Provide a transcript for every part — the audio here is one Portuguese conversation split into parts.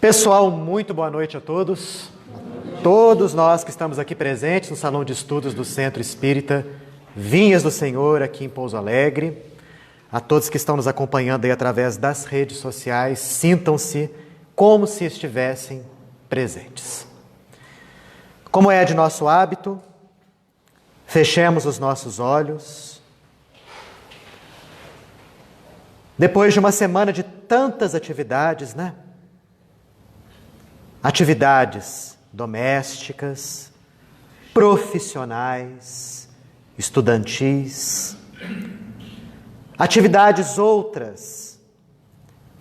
Pessoal, muito boa noite a todos. Todos nós que estamos aqui presentes no Salão de Estudos do Centro Espírita Vinhas do Senhor, aqui em Pouso Alegre. A todos que estão nos acompanhando aí através das redes sociais, sintam-se como se estivessem presentes. Como é de nosso hábito, fechemos os nossos olhos. Depois de uma semana de tantas atividades, né? Atividades domésticas, profissionais, estudantis, atividades outras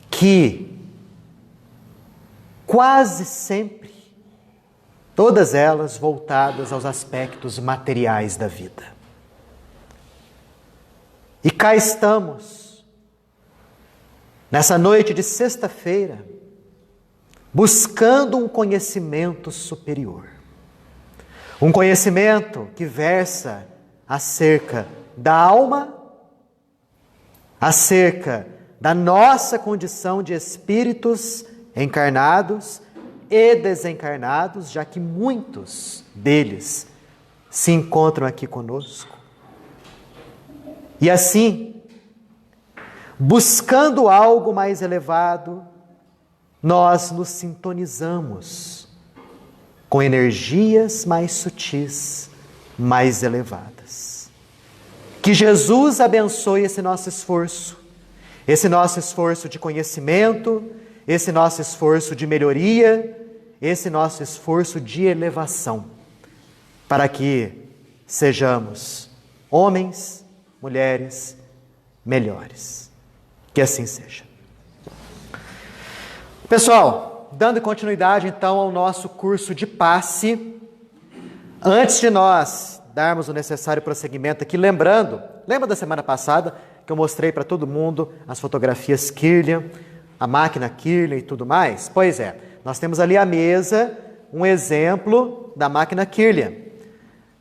que quase sempre, todas elas voltadas aos aspectos materiais da vida. E cá estamos, nessa noite de sexta-feira, buscando um conhecimento superior. Um conhecimento que versa acerca da alma, acerca da nossa condição de espíritos encarnados e desencarnados, já que muitos deles se encontram aqui conosco. E assim, buscando algo mais elevado, nós nos sintonizamos com energias mais sutis, mais elevadas. Que Jesus abençoe esse nosso esforço de conhecimento, esse nosso esforço de melhoria, esse nosso esforço de elevação, para que sejamos homens, mulheres melhores. Que assim seja. Pessoal, dando continuidade então ao nosso curso de passe, antes de nós darmos o necessário prosseguimento aqui, lembra da semana passada que eu mostrei para todo mundo as fotografias Kirlian, a máquina Kirlian e tudo mais? Pois é, nós temos ali à mesa um exemplo da máquina Kirlian.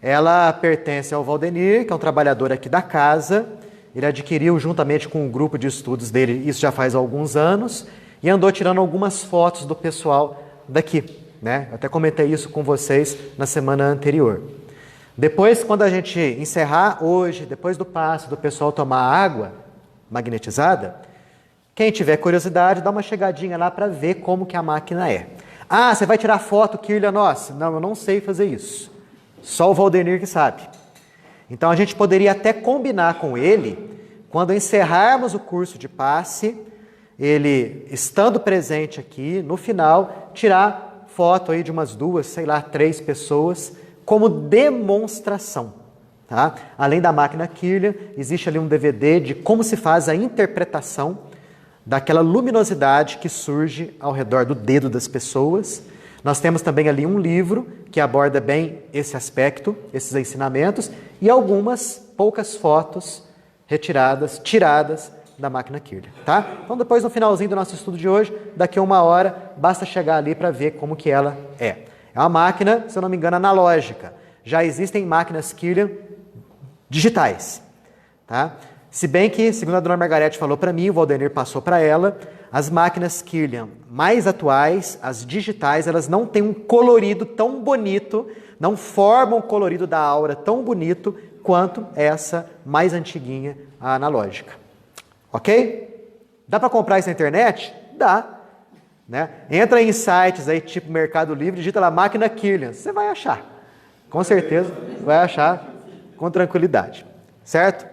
Ela pertence ao Valdenir, que é um trabalhador aqui da casa. Ele adquiriu juntamente com um grupo de estudos dele, isso já faz alguns anos, e andou tirando algumas fotos do pessoal daqui, né? Eu até comentei isso com vocês na semana anterior. Depois, quando a gente encerrar hoje, depois do passo do pessoal tomar água magnetizada, quem tiver curiosidade, dá uma chegadinha lá para ver como que a máquina é. Ah, você vai tirar foto, Kirlian, nossa? Não, eu não sei fazer isso. Só o Valdenir que sabe. Então a gente poderia até combinar com ele, quando encerrarmos o curso de passe, ele, estando presente aqui, no final, tirar foto aí de umas 2, 3 pessoas, como demonstração. Tá? Além da máquina Kirlian, existe ali um DVD de como se faz a interpretação daquela luminosidade que surge ao redor do dedo das pessoas. Nós temos também ali um livro que aborda bem esse aspecto, esses ensinamentos, e algumas poucas fotos tiradas da máquina Kirlian, tá? Então depois no finalzinho do nosso estudo de hoje, daqui a 1 hora, basta chegar ali para ver como que ela é. É uma máquina, se eu não me engano, analógica. Já existem máquinas Kirlian digitais, tá? Se bem que, segundo a dona Margarete falou para mim, o Valdenir passou para ela, as máquinas Kirlian mais atuais, as digitais, elas não têm um colorido tão bonito, não formam o colorido da aura tão bonito quanto essa mais antiguinha, a analógica. Ok? Dá para comprar isso na internet? Dá. Né? Entra em sites aí, tipo Mercado Livre, digita lá máquina Kirlian. Você vai achar. Com certeza, vai achar com tranquilidade. Certo?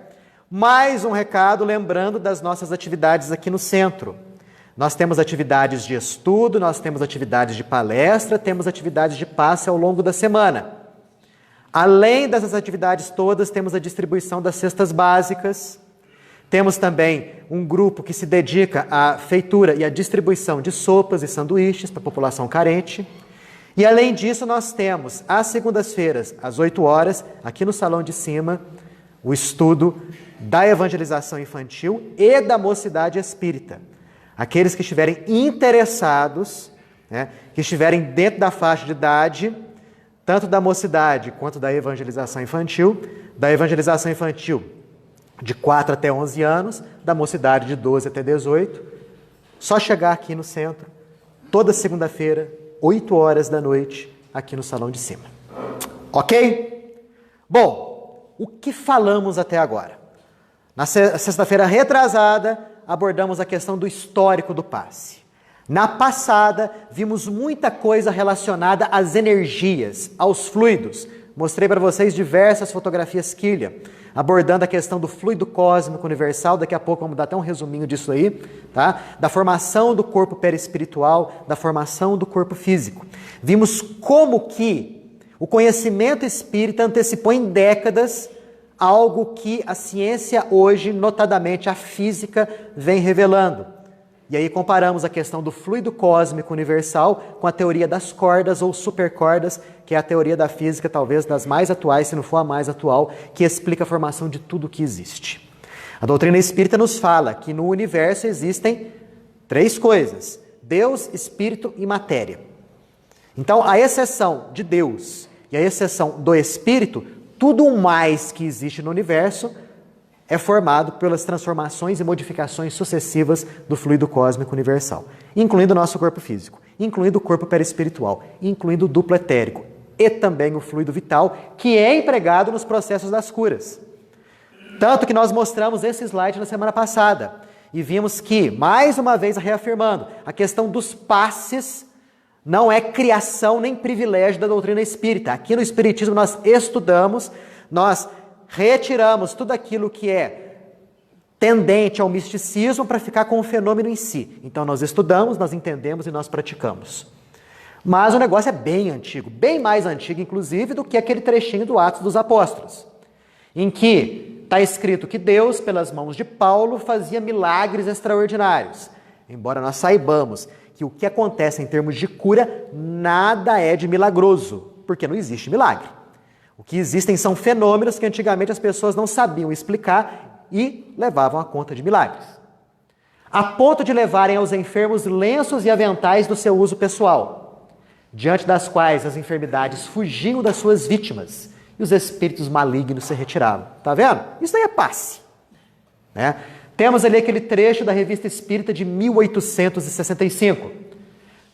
Mais um recado, lembrando das nossas atividades aqui no centro. Nós temos atividades de estudo, nós temos atividades de palestra, temos atividades de passe ao longo da semana. Além dessas atividades todas, temos a distribuição das cestas básicas. Temos também um grupo que se dedica à feitura e à distribuição de sopas e sanduíches para a população carente. E além disso, nós temos, às segundas-feiras, às 8 horas, aqui no salão de cima, o estudo da evangelização infantil e da mocidade espírita. Aqueles que estiverem interessados, né, que estiverem dentro da faixa de idade, tanto da mocidade quanto da evangelização infantil de 4 até 11 anos, da mocidade de 12 até 18, só chegar aqui no centro, toda segunda-feira, 8 horas da noite, aqui no salão de cima. Ok? Bom, o que falamos até agora? Na sexta-feira retrasada, abordamos a questão do histórico do passe. Na passada, vimos muita coisa relacionada às energias, aos fluidos. Mostrei para vocês diversas fotografias Kirlian, abordando a questão do fluido cósmico universal. Daqui a pouco vamos dar até um resuminho disso aí, tá? Da formação do corpo perispiritual, da formação do corpo físico. Vimos como que o conhecimento espírita antecipou em décadas algo que a ciência hoje, notadamente a física, vem revelando. E aí comparamos a questão do fluido cósmico universal com a teoria das cordas ou supercordas, que é a teoria da física, talvez das mais atuais, se não for a mais atual, que explica a formação de tudo que existe. A doutrina espírita nos fala que no universo existem 3 coisas: Deus, Espírito e matéria. Então, a exceção de Deus e a exceção do Espírito, tudo o mais que existe no universo é formado pelas transformações e modificações sucessivas do fluido cósmico universal, incluindo o nosso corpo físico, incluindo o corpo perispiritual, incluindo o duplo etérico e também o fluido vital, que é empregado nos processos das curas. Tanto que nós mostramos esse slide na semana passada e vimos que, mais uma vez reafirmando, a questão dos passes não é criação nem privilégio da doutrina espírita. Aqui no Espiritismo nós estudamos, nós retiramos tudo aquilo que é tendente ao misticismo para ficar com o fenômeno em si. Então nós estudamos, nós entendemos e nós praticamos. Mas o negócio é bem antigo, bem mais antigo inclusive do que aquele trechinho do Atos dos Apóstolos, em que está escrito que Deus, pelas mãos de Paulo, fazia milagres extraordinários. Embora nós saibamos que o que acontece em termos de cura nada é de milagroso, porque não existe milagre. O que existem são fenômenos que antigamente as pessoas não sabiam explicar e levavam a conta de milagres. A ponto de levarem aos enfermos lenços e aventais do seu uso pessoal, diante das quais as enfermidades fugiam das suas vítimas e os espíritos malignos se retiravam. Tá vendo? Isso aí é passe, né? Temos ali aquele trecho da Revista Espírita de 1865.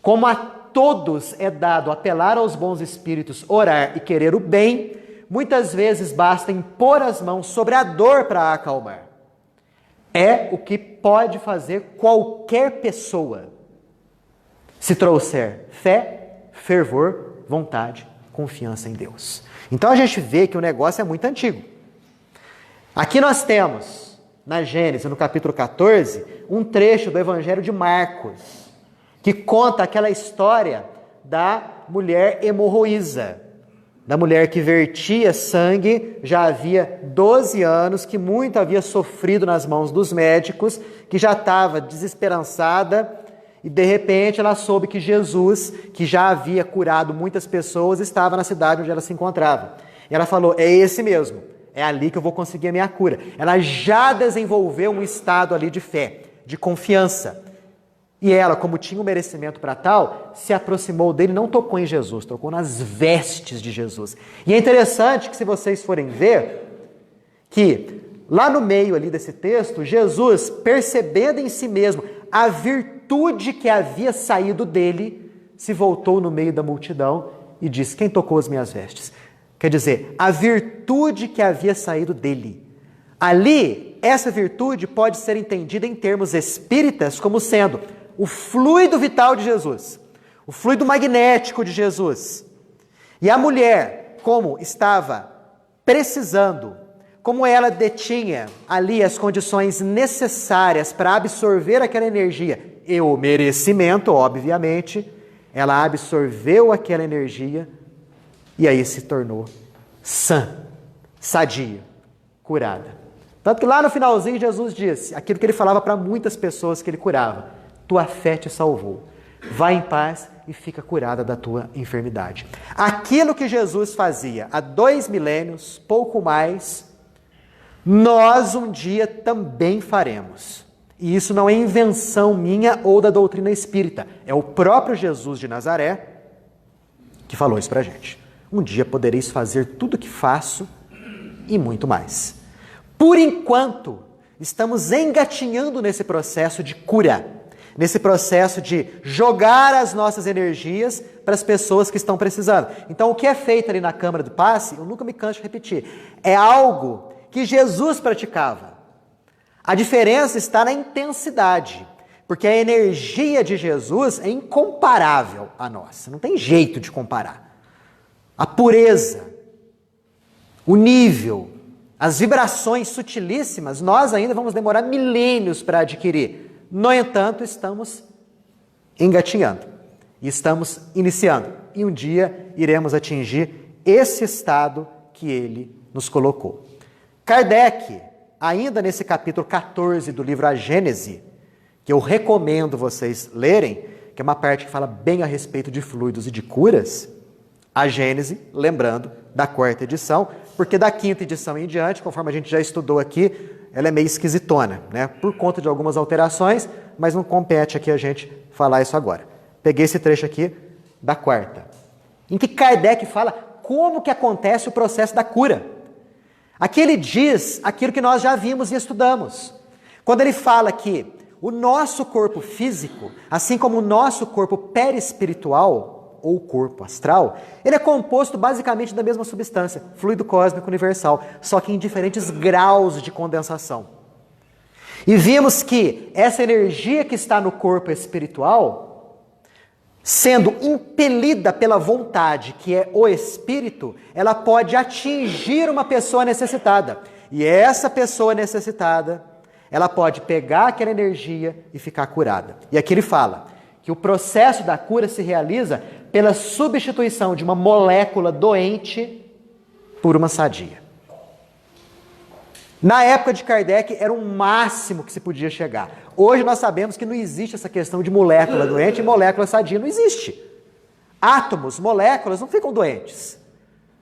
Como a todos é dado apelar aos bons espíritos, orar e querer o bem, muitas vezes basta impor as mãos sobre a dor para a acalmar. É o que pode fazer qualquer pessoa, se trouxer fé, fervor, vontade, confiança em Deus. Então a gente vê que o negócio é muito antigo. Aqui nós temos, na Gênesis, no capítulo 14, um trecho do Evangelho de Marcos, que conta aquela história da mulher hemorroísa, da mulher que vertia sangue, já havia 12 anos, que muito havia sofrido nas mãos dos médicos, que já estava desesperançada, e de repente ela soube que Jesus, que já havia curado muitas pessoas, estava na cidade onde ela se encontrava. E ela falou, é esse mesmo, é ali que eu vou conseguir a minha cura. Ela já desenvolveu um estado ali de fé, de confiança. E ela, como tinha um merecimento para tal, se aproximou dele, não tocou em Jesus, tocou nas vestes de Jesus. E é interessante que, se vocês forem ver, que lá no meio ali desse texto, Jesus, percebendo em si mesmo a virtude que havia saído dele, se voltou no meio da multidão e disse, quem tocou as minhas vestes? Quer dizer, a virtude que havia saído dele. Ali, essa virtude pode ser entendida em termos espíritas como sendo o fluido vital de Jesus, o fluido magnético de Jesus. E a mulher, como estava precisando, como ela detinha ali as condições necessárias para absorver aquela energia e o merecimento, obviamente, ela absorveu aquela energia e aí se tornou sã, sadia, curada. Tanto que lá no finalzinho Jesus disse aquilo que ele falava para muitas pessoas que ele curava: tua fé te salvou. Vai em paz e fica curada da tua enfermidade. Aquilo que Jesus fazia há 2 milênios, pouco mais, nós um dia também faremos. E isso não é invenção minha ou da doutrina espírita. É o próprio Jesus de Nazaré que falou isso pra gente. Um dia podereis fazer tudo o que faço e muito mais. Por enquanto, estamos engatinhando nesse processo de cura, nesse processo de jogar as nossas energias para as pessoas que estão precisando. Então, o que é feito ali na Câmara do Passe, eu nunca me canso de repetir, é algo que Jesus praticava. A diferença está na intensidade, porque a energia de Jesus é incomparável à nossa, não tem jeito de comparar. A pureza, o nível, as vibrações sutilíssimas, nós ainda vamos demorar milênios para adquirir. No entanto, estamos engatinhando, estamos iniciando. E um dia iremos atingir esse estado que ele nos colocou. Kardec, ainda nesse capítulo 14 do livro A Gênese, que eu recomendo vocês lerem, que é uma parte que fala bem a respeito de fluidos e de curas, a Gênese, lembrando, da 4ª edição, porque da 5ª edição em diante, conforme a gente já estudou aqui, ela é meio esquisitona, né? Por conta de algumas alterações, mas não compete aqui a gente falar isso agora. Peguei esse trecho aqui da 4ª, em que Kardec fala como que acontece o processo da cura. Aqui ele diz aquilo que nós já vimos e estudamos. Quando ele fala que o nosso corpo físico, assim como o nosso corpo perispiritual, ou corpo astral, ele é composto basicamente da mesma substância, fluido cósmico universal, só que em diferentes graus de condensação. E vimos que essa energia que está no corpo espiritual, sendo impelida pela vontade, que é o espírito, ela pode atingir uma pessoa necessitada. E essa pessoa necessitada, ela pode pegar aquela energia e ficar curada. E aqui ele fala que o processo da cura se realiza pela substituição de uma molécula doente por uma sadia. Na época de Kardec, era o máximo que se podia chegar. Hoje nós sabemos que não existe essa questão de molécula doente e molécula sadia, não existe. Átomos, moléculas não ficam doentes,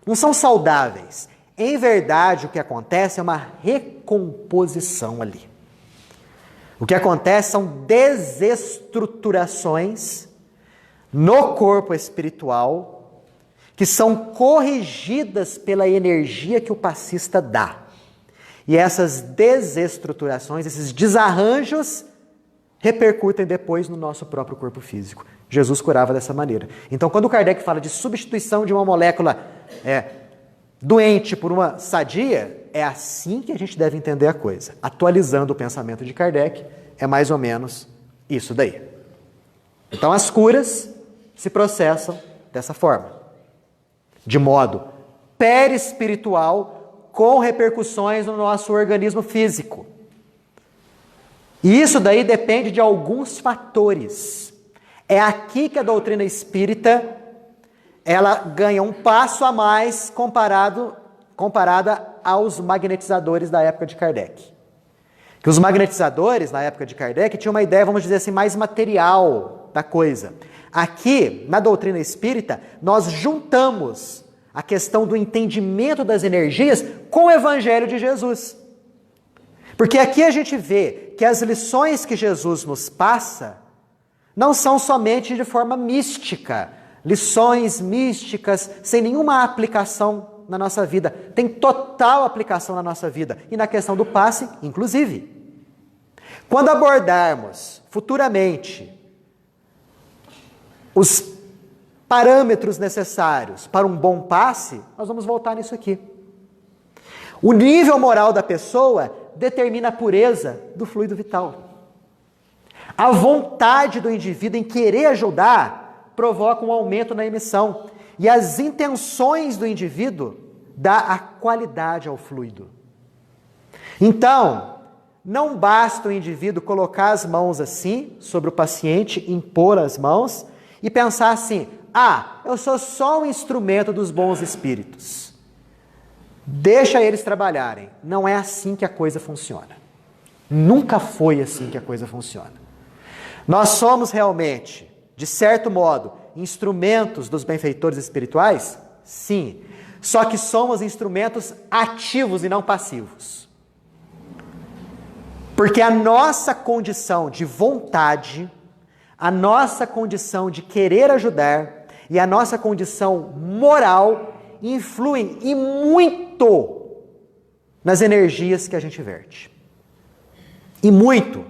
não são saudáveis. Em verdade, o que acontece é uma recomposição ali. O que acontece são desestruturações no corpo espiritual que são corrigidas pela energia que o passista dá. E essas desestruturações, esses desarranjos, repercutem depois no nosso próprio corpo físico. Jesus curava dessa maneira. Então, quando Kardec fala de substituição de uma molécula doente por uma sadia, é assim que a gente deve entender a coisa. Atualizando o pensamento de Kardec, é mais ou menos isso daí. Então, as curas se processam dessa forma, de modo perispiritual, com repercussões no nosso organismo físico. E isso daí depende de alguns fatores. É aqui que a doutrina espírita ela ganha um passo a mais comparada aos magnetizadores da época de Kardec. Que os magnetizadores, na época de Kardec, tinham uma ideia, vamos dizer assim, mais material da coisa. Aqui, na doutrina espírita, nós juntamos a questão do entendimento das energias com o Evangelho de Jesus. Porque aqui a gente vê que as lições que Jesus nos passa não são somente de forma mística, lições místicas sem nenhuma aplicação na nossa vida. Tem total aplicação na nossa vida e na questão do passe, inclusive. Quando abordarmos futuramente os parâmetros necessários para um bom passe, nós vamos voltar nisso aqui. O nível moral da pessoa determina a pureza do fluido vital. A vontade do indivíduo em querer ajudar provoca um aumento na emissão. E as intenções do indivíduo dá a qualidade ao fluido. Então, não basta o indivíduo colocar as mãos assim sobre o paciente, impor as mãos e pensar assim: eu sou só um instrumento dos bons espíritos. Deixa eles trabalharem. Não é assim que a coisa funciona. Nunca foi assim que a coisa funciona. Nós somos realmente, de certo modo, instrumentos dos benfeitores espirituais? Sim. Só que somos instrumentos ativos e não passivos. Porque a nossa condição de vontade, a nossa condição de querer ajudar e a nossa condição moral influem e muito nas energias que a gente verte. E muito.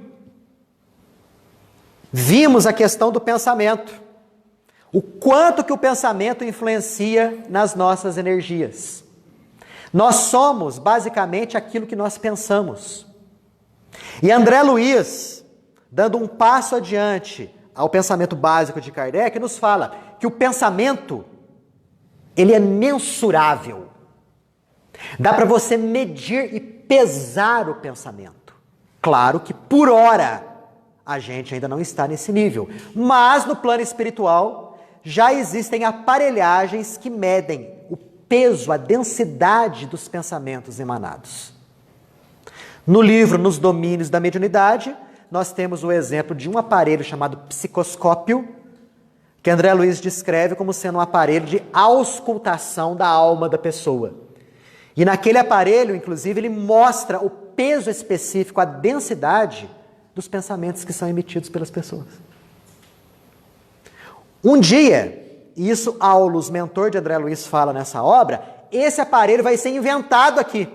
Vimos a questão do pensamento. O quanto que o pensamento influencia nas nossas energias. Nós somos basicamente aquilo que nós pensamos. E André Luiz, dando um passo adiante ao pensamento básico de Kardec, nos fala que o pensamento, ele é mensurável. Dá para você medir e pesar o pensamento. Claro que por hora a gente ainda não está nesse nível, mas no plano espiritual já existem aparelhagens que medem o peso, a densidade dos pensamentos emanados. No livro Nos Domínios da Mediunidade, nós temos o exemplo de um aparelho chamado psicoscópio, que André Luiz descreve como sendo um aparelho de auscultação da alma da pessoa. E naquele aparelho, inclusive, ele mostra o peso específico, a densidade dos pensamentos que são emitidos pelas pessoas. Um dia, isso Aulus, mentor de André Luiz, fala nessa obra, esse aparelho vai ser inventado aqui.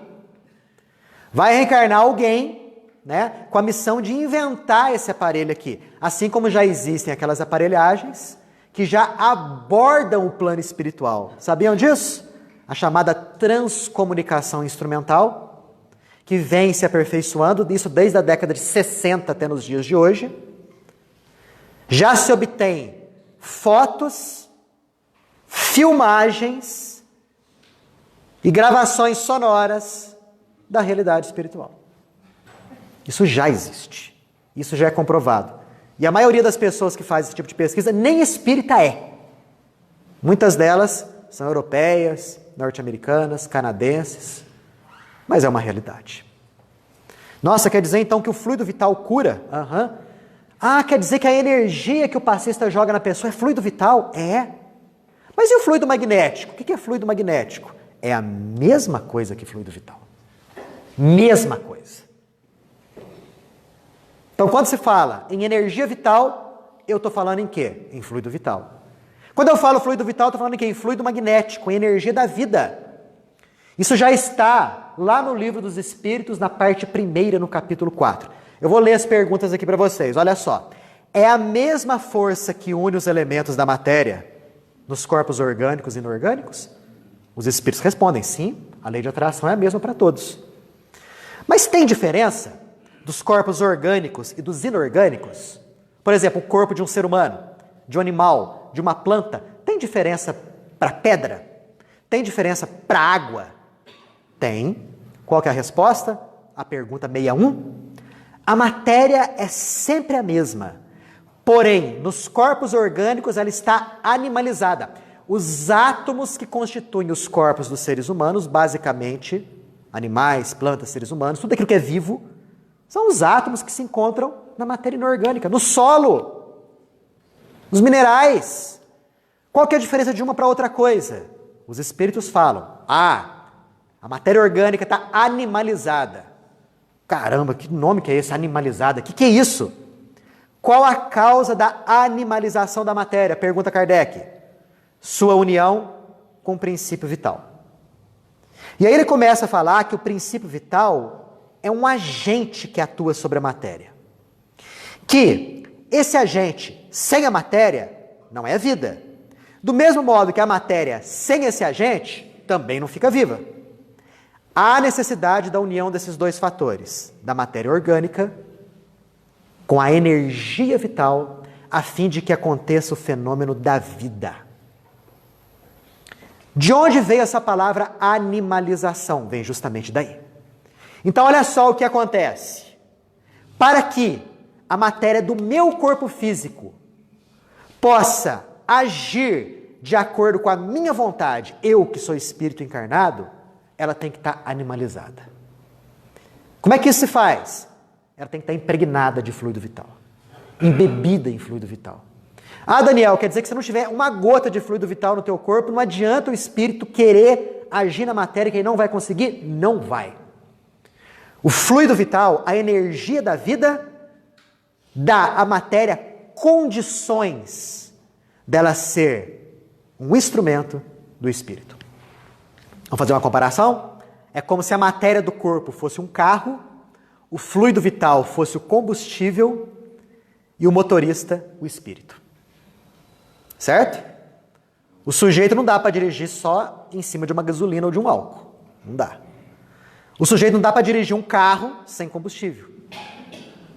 Vai reencarnar alguém, né, com a missão de inventar esse aparelho aqui. Assim como já existem aquelas aparelhagens que já abordam o plano espiritual. Sabiam disso? A chamada transcomunicação instrumental, que vem se aperfeiçoando, isso desde a década de 60 até nos dias de hoje. Já se obtém fotos, filmagens e gravações sonoras da realidade espiritual. Isso já existe. Isso já é comprovado. E a maioria das pessoas que faz esse tipo de pesquisa nem espírita é. Muitas delas são europeias, norte-americanas, canadenses, mas é uma realidade. Nossa, quer dizer então que o fluido vital cura? Ah, quer dizer que a energia que o passista joga na pessoa é fluido vital? É. Mas e o fluido magnético? O que é fluido magnético? É a mesma coisa que fluido vital. Mesma coisa. Então, quando se fala em energia vital, eu estou falando em quê? Em fluido vital. Quando eu falo fluido vital, estou falando em quê? Em fluido magnético, em energia da vida. Isso já está lá no Livro dos Espíritos, na parte 1ª, no capítulo 4. Eu vou ler as perguntas aqui para vocês, olha só. É a mesma força que une os elementos da matéria nos corpos orgânicos e inorgânicos? Os espíritos respondem, sim, a lei de atração é a mesma para todos. Mas tem diferença dos corpos orgânicos e dos inorgânicos? Por exemplo, o corpo de um ser humano, de um animal, de uma planta, tem diferença para pedra? Tem diferença para água? Tem. Qual que é a resposta? A pergunta 61. A matéria é sempre a mesma, porém, nos corpos orgânicos ela está animalizada. Os átomos que constituem os corpos dos seres humanos, basicamente, animais, plantas, seres humanos, tudo aquilo que é vivo, são os átomos que se encontram na matéria inorgânica, no solo, nos minerais. Qual que é a diferença de uma para outra coisa? Os espíritos falam, a matéria orgânica está animalizada. Caramba, que nome que é esse, animalizada? O que é isso? Qual a causa da animalização da matéria? Pergunta Kardec. Sua união com o princípio vital. E aí ele começa a falar que o princípio vital é um agente que atua sobre a matéria. Que esse agente, sem a matéria, não é vida. Do mesmo modo que a matéria, sem esse agente, também não fica viva. Há necessidade da união desses dois fatores, da matéria orgânica com a energia vital, a fim de que aconteça o fenômeno da vida. De onde veio essa palavra animalização? Vem justamente daí. Então, olha só o que acontece. Para que a matéria do meu corpo físico possa agir de acordo com a minha vontade, eu que sou espírito encarnado, ela tem que estar animalizada. Como é que isso se faz? Ela tem que estar impregnada de fluido vital. Embebida em fluido vital. Ah, Daniel, quer dizer que se não tiver uma gota de fluido vital no teu corpo, não adianta o espírito querer agir na matéria que ele não vai conseguir? Não vai. O fluido vital, a energia da vida, dá à matéria condições dela ser um instrumento do espírito. Vamos fazer uma comparação? É como se a matéria do corpo fosse um carro, o fluido vital fosse o combustível e o motorista, o espírito. Certo? O sujeito não dá para dirigir só em cima de uma gasolina ou de um álcool. Não dá. O sujeito não dá para dirigir um carro sem combustível.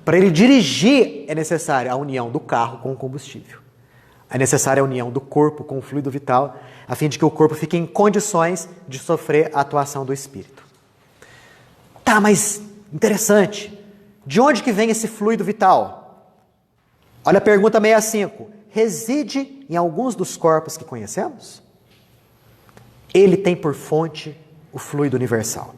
Para ele dirigir é necessária a união do carro com o combustível. É necessária a união do corpo com o fluido vital, a fim de que o corpo fique em condições de sofrer a atuação do espírito. Tá, mas interessante. De onde que vem esse fluido vital? Olha a pergunta 65. Reside em alguns dos corpos que conhecemos? Ele tem por fonte o fluido universal.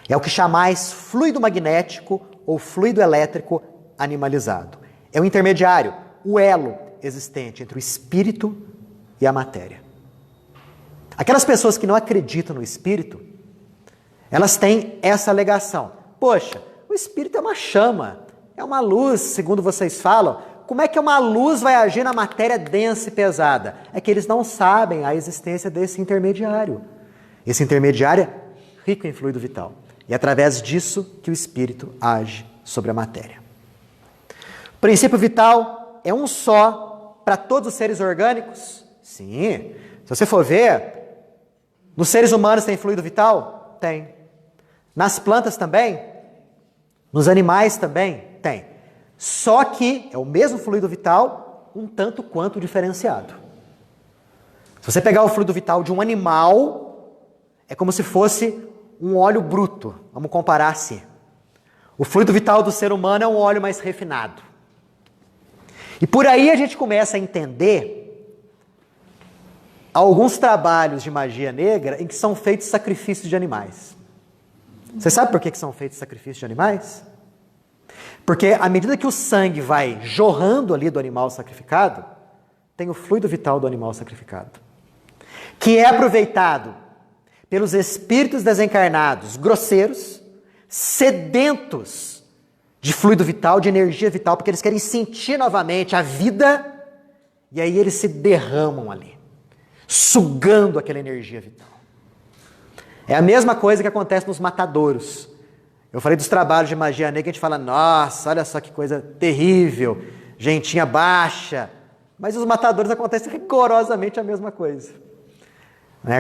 É o que chamais fluido magnético ou fluido elétrico animalizado. É o intermediário, o elo existente entre o espírito e a matéria. Aquelas pessoas que não acreditam no espírito, elas têm essa alegação. Poxa, o espírito é uma chama, é uma luz, segundo vocês falam. Como é que uma luz vai agir na matéria densa e pesada? É que eles não sabem a existência desse intermediário. Esse intermediário é rico em fluido vital. E é através disso que o espírito age sobre a matéria. O princípio vital é um só para todos os seres orgânicos? Sim. Se você for ver, nos seres humanos tem fluido vital? Tem. Nas plantas também? Nos animais também? Tem. Só que é o mesmo fluido vital, um tanto quanto diferenciado. Se você pegar o fluido vital de um animal, é como se fosse um óleo bruto. Vamos comparar assim. O fluido vital do ser humano é um óleo mais refinado. E por aí a gente começa a entender alguns trabalhos de magia negra em que são feitos sacrifícios de animais. Você sabe por que são feitos sacrifícios de animais? Porque à medida que o sangue vai jorrando ali do animal sacrificado, tem o fluido vital do animal sacrificado, que é aproveitado pelos espíritos desencarnados, grosseiros, sedentos de fluido vital, de energia vital, porque eles querem sentir novamente a vida, e aí eles se derramam ali, sugando aquela energia vital. É a mesma coisa que acontece nos matadouros. Eu falei dos trabalhos de magia negra, a gente fala, nossa, olha só que coisa terrível, gentinha baixa, mas os matadores acontece rigorosamente a mesma coisa.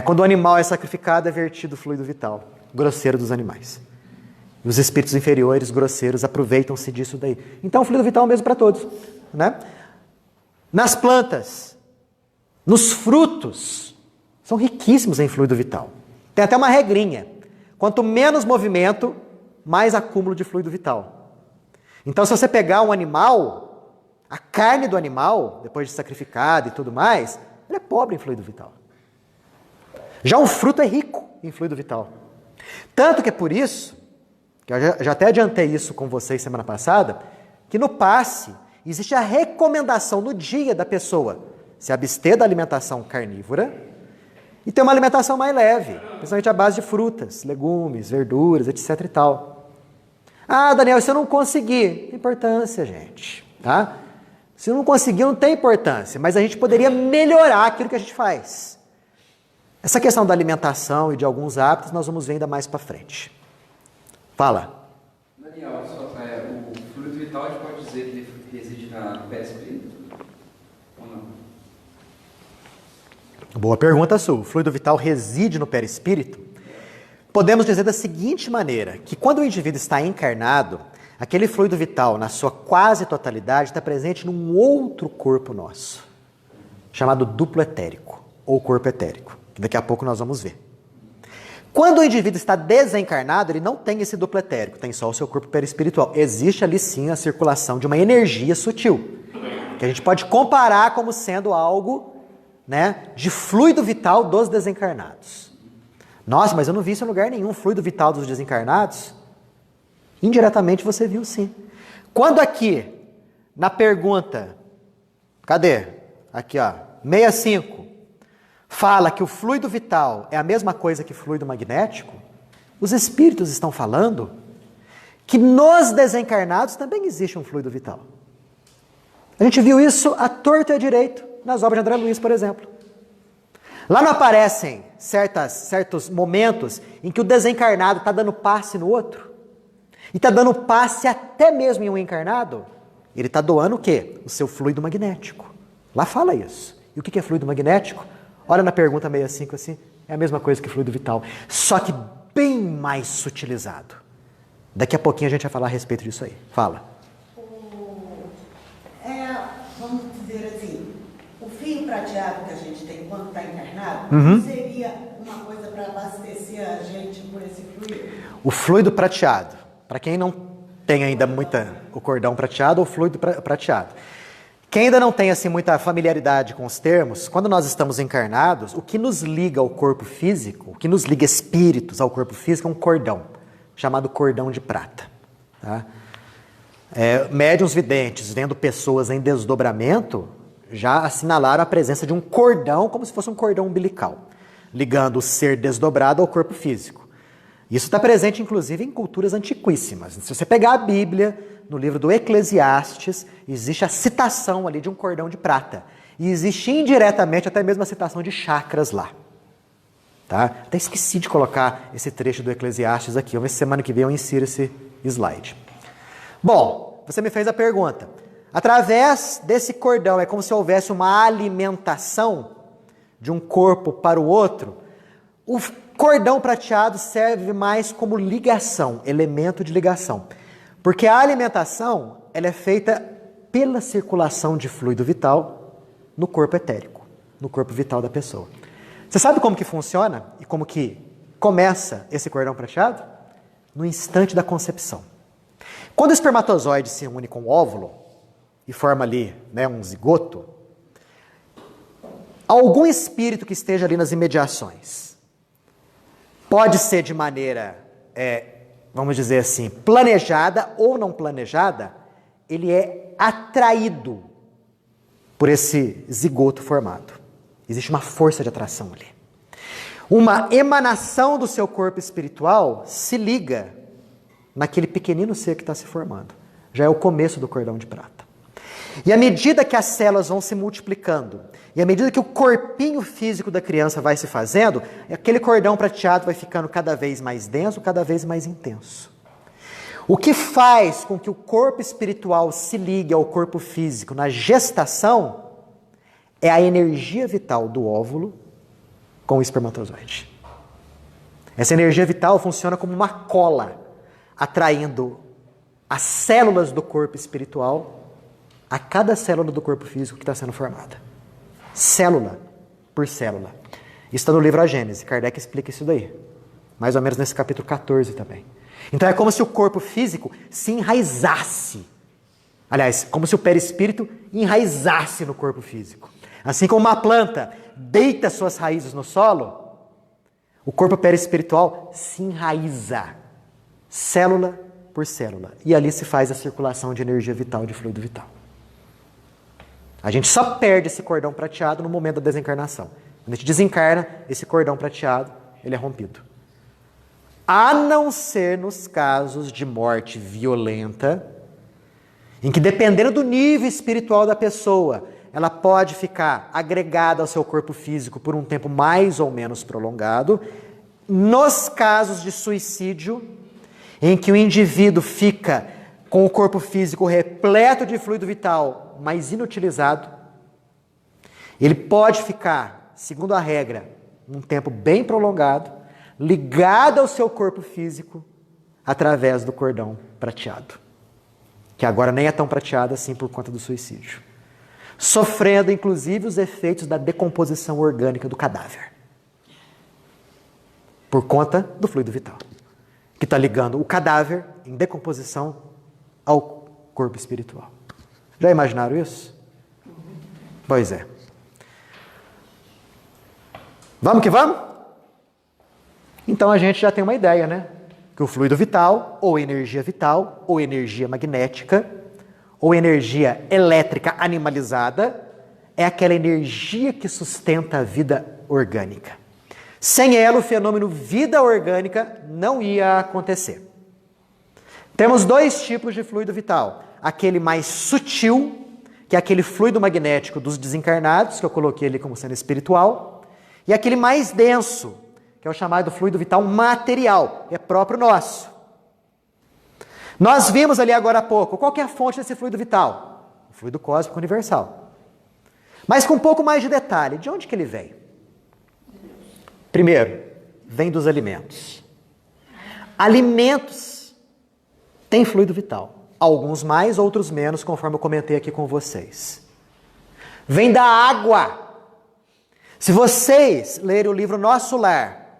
Quando o animal é sacrificado, é vertido o fluido vital, grosseiro dos animais. E os espíritos inferiores, grosseiros, aproveitam-se disso daí. Então, o fluido vital é o mesmo para todos. Nas plantas, nos frutos, são riquíssimos em fluido vital. Tem até uma regrinha. Quanto menos movimento, mais acúmulo de fluido vital. Então, se você pegar um animal, a carne do animal, depois de sacrificada e tudo mais, ele é pobre em fluido vital. Já um fruto é rico em fluido vital. Tanto que é por isso, que eu já até adiantei isso com vocês semana passada, que no passe existe a recomendação no dia da pessoa se abster da alimentação carnívora e ter uma alimentação mais leve, principalmente à base de frutas, legumes, verduras, etc e tal. Ah, Daniel, se eu não conseguir, tem importância, gente, tá? Se eu não conseguir, não tem importância, mas a gente poderia melhorar aquilo que a gente faz. Essa questão da alimentação e de alguns hábitos nós vamos ver ainda mais para frente. Fala. Daniel, o fluido vital a gente pode dizer que ele reside no perispírito ou não? Boa pergunta sua. O fluido vital reside no perispírito? Podemos dizer da seguinte maneira, que quando o indivíduo está encarnado, aquele fluido vital, na sua quase totalidade, está presente num outro corpo nosso, chamado duplo etérico, ou corpo etérico, que daqui a pouco nós vamos ver. Quando o indivíduo está desencarnado, ele não tem esse duplo etérico, tem só o seu corpo perispiritual. Existe ali sim a circulação de uma energia sutil, que a gente pode comparar como sendo algo, de fluido vital dos desencarnados. Nossa, mas eu não vi isso em lugar nenhum, fluido vital dos desencarnados. Indiretamente você viu sim. Quando aqui, na pergunta, cadê? Aqui, ó, 65, fala que o fluido vital é a mesma coisa que fluido magnético, os espíritos estão falando que nos desencarnados também existe um fluido vital. A gente viu isso à torta e à direito nas obras de André Luiz, por exemplo. Lá não aparecem certos momentos em que o desencarnado está dando passe no outro? E está dando passe até mesmo em um encarnado? Ele está doando o quê? O seu fluido magnético. Lá fala isso. E o que é fluido magnético? Olha na pergunta 65 assim, é a mesma coisa que fluido vital, só que bem mais sutilizado. Daqui a pouquinho a gente vai falar a respeito disso aí. Fala. Vamos dizer assim, o fio prateado que a gente tem quando está encarnado, seria uma coisa para abastecer a gente por esse fluido? O fluido prateado, para quem não tem ainda o cordão prateado ou fluido prateado. Quem ainda não tem assim muita familiaridade com os termos, quando nós estamos encarnados, o que nos liga ao corpo físico, o que nos liga espíritos ao corpo físico é um cordão, chamado cordão de prata. Tá? Médiuns videntes, vendo pessoas em desdobramento, já assinalaram a presença de um cordão, como se fosse um cordão umbilical, ligando o ser desdobrado ao corpo físico. Isso está presente, inclusive, em culturas antiquíssimas. Se você pegar a Bíblia, no livro do Eclesiastes, existe a citação ali de um cordão de prata. E existe indiretamente até mesmo a citação de chakras lá. Tá? Até esqueci de colocar esse trecho do Eclesiastes aqui. Vamos ver se semana que vem eu insiro esse slide. Bom, você me fez a pergunta. Através desse cordão, é como se houvesse uma alimentação de um corpo para o outro. O cordão prateado serve mais como ligação, elemento de ligação. Porque a alimentação ela é feita pela circulação de fluido vital no corpo etérico, no corpo vital da pessoa. Você sabe como que funciona e como que começa esse cordão prateado? No instante da concepção. Quando o espermatozoide se une com o óvulo e forma ali um zigoto, algum espírito que esteja ali nas imediações, pode ser de maneira, vamos dizer assim, planejada ou não planejada, ele é atraído por esse zigoto formado. Existe uma força de atração ali. Uma emanação do seu corpo espiritual se liga naquele pequenino ser que está se formando. Já é o começo do cordão de prata. E à medida que as células vão se multiplicando, e à medida que o corpinho físico da criança vai se fazendo, aquele cordão prateado vai ficando cada vez mais denso, cada vez mais intenso. O que faz com que o corpo espiritual se ligue ao corpo físico na gestação é a energia vital do óvulo com o espermatozoide. Essa energia vital funciona como uma cola, atraindo as células do corpo espiritual a cada célula do corpo físico que está sendo formada. Célula por célula. Isso está no livro A Gênese. Kardec explica isso daí. Mais ou menos nesse capítulo 14 também. Então é como se o corpo físico se enraizasse. Aliás, como se o perispírito enraizasse no corpo físico. Assim como uma planta deita suas raízes no solo, o corpo perispiritual se enraiza, célula por célula. E ali se faz a circulação de energia vital, de fluido vital. A gente só perde esse cordão prateado no momento da desencarnação. Quando a gente desencarna, esse cordão prateado, ele é rompido. A não ser nos casos de morte violenta, em que dependendo do nível espiritual da pessoa, ela pode ficar agregada ao seu corpo físico por um tempo mais ou menos prolongado. Nos casos de suicídio, em que o indivíduo fica com o corpo físico repleto de fluido vital, mas inutilizado, ele pode ficar, segundo a regra, um tempo bem prolongado, ligado ao seu corpo físico através do cordão prateado, que agora nem é tão prateado assim por conta do suicídio, sofrendo inclusive os efeitos da decomposição orgânica do cadáver, por conta do fluido vital, que está ligando o cadáver em decomposição ao corpo espiritual. Já imaginaram isso? Pois é. Vamos que vamos? Então a gente já tem uma ideia, né? Que o fluido vital, ou energia vital, ou energia magnética, ou energia elétrica animalizada, é aquela energia que sustenta a vida orgânica. Sem ela, o fenômeno vida orgânica não ia acontecer. Temos dois tipos de fluido vital. Aquele mais sutil, que é aquele fluido magnético dos desencarnados, que eu coloquei ali como sendo espiritual, e aquele mais denso, que é o chamado fluido vital material, é próprio nosso. Nós vimos ali agora há pouco, qual que é a fonte desse fluido vital? O fluido cósmico universal. Mas com um pouco mais de detalhe, de onde que ele vem? Primeiro, vem dos alimentos. Alimentos têm fluido vital. Alguns mais, outros menos, conforme eu comentei aqui com vocês. Vem da água. Se vocês lerem o livro Nosso Lar,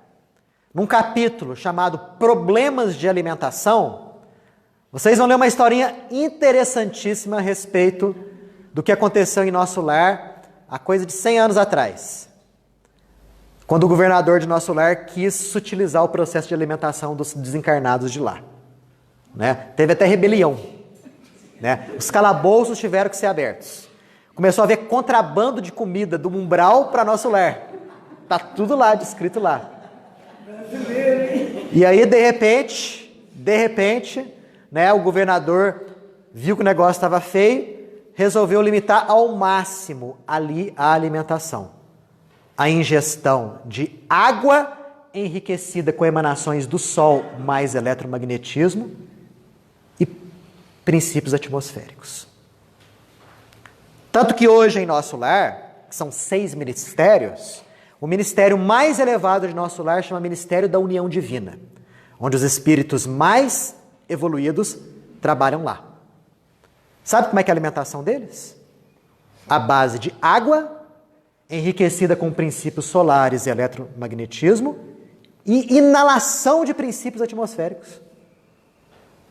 num capítulo chamado Problemas de Alimentação, vocês vão ler uma historinha interessantíssima a respeito do que aconteceu em Nosso Lar há coisa de 100 anos atrás. Quando o governador de Nosso Lar quis sutilizar o processo de alimentação dos desencarnados de lá. Né? Teve até rebelião. Né? Os calabouços tiveram que ser abertos. Começou a haver contrabando de comida do umbral para Nosso Lar. Tá tudo lá, descrito lá. E aí, de repente, né, o governador viu que o negócio estava feio, resolveu limitar ao máximo ali a alimentação. A ingestão de água enriquecida com emanações do Sol mais eletromagnetismo e princípios atmosféricos. Tanto que hoje em Nosso Lar, que são 6 ministérios, o ministério mais elevado de Nosso Lar chama Ministério da União Divina, onde os espíritos mais evoluídos trabalham lá. Sabe como é que é a alimentação deles? À base de água, enriquecida com princípios solares e eletromagnetismo, e inalação de princípios atmosféricos.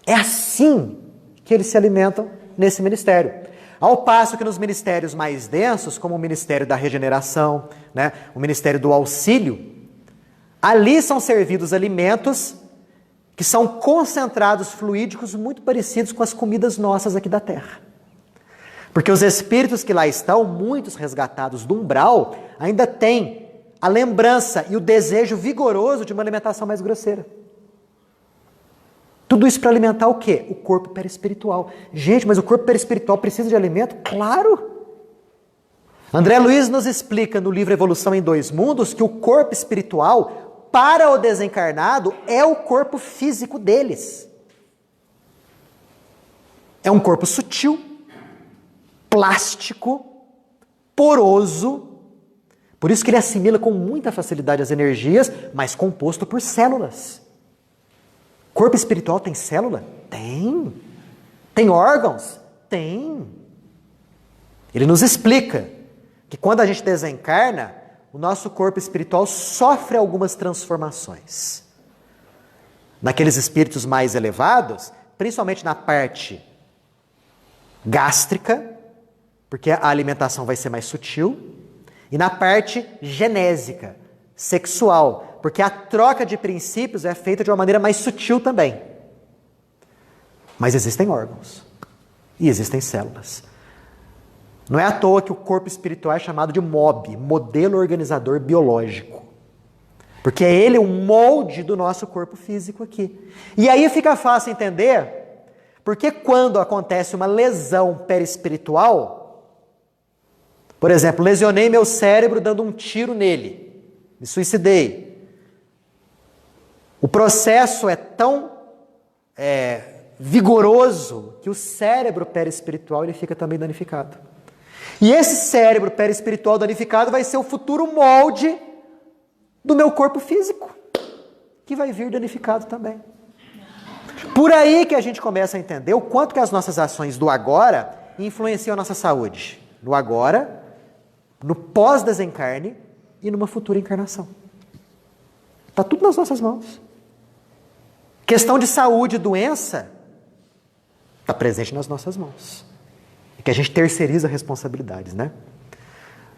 É assim que eles se alimentam nesse ministério. Ao passo que nos ministérios mais densos, como o Ministério da Regeneração, né, o Ministério do Auxílio, ali são servidos alimentos que são concentrados fluídicos muito parecidos com as comidas nossas aqui da Terra. Porque os espíritos que lá estão, muitos resgatados do umbral, ainda têm a lembrança e o desejo vigoroso de uma alimentação mais grosseira. Tudo isso para alimentar o quê? O corpo perispiritual. Gente, mas o corpo perispiritual precisa de alimento? Claro! André Luiz nos explica no livro Evolução em Dois Mundos que o corpo espiritual, para o desencarnado, é o corpo físico deles. É um corpo sutil, plástico, poroso. Por isso que ele assimila com muita facilidade as energias, mas composto por células. Corpo espiritual tem célula? Tem. Tem órgãos? Tem. Ele nos explica que quando a gente desencarna, o nosso corpo espiritual sofre algumas transformações. Naqueles espíritos mais elevados, principalmente na parte gástrica, porque a alimentação vai ser mais sutil, e na parte genésica, sexual, porque a troca de princípios é feita de uma maneira mais sutil também. Mas existem órgãos e existem células. Não é à toa que o corpo espiritual é chamado de MOB, modelo organizador biológico. Porque é ele o molde do nosso corpo físico aqui. E aí fica fácil entender porque quando acontece uma lesão perispiritual, por exemplo, lesionei meu cérebro dando um tiro nele, me suicidei. O processo é tão vigoroso que o cérebro perispiritual ele fica também danificado. E esse cérebro perispiritual danificado vai ser o futuro molde do meu corpo físico, que vai vir danificado também. Por aí que a gente começa a entender o quanto que as nossas ações do agora influenciam a nossa saúde. No agora, no pós-desencarne e numa futura encarnação. Está tudo nas nossas mãos. Questão de saúde e doença está presente nas nossas mãos. É que a gente terceiriza responsabilidades, né?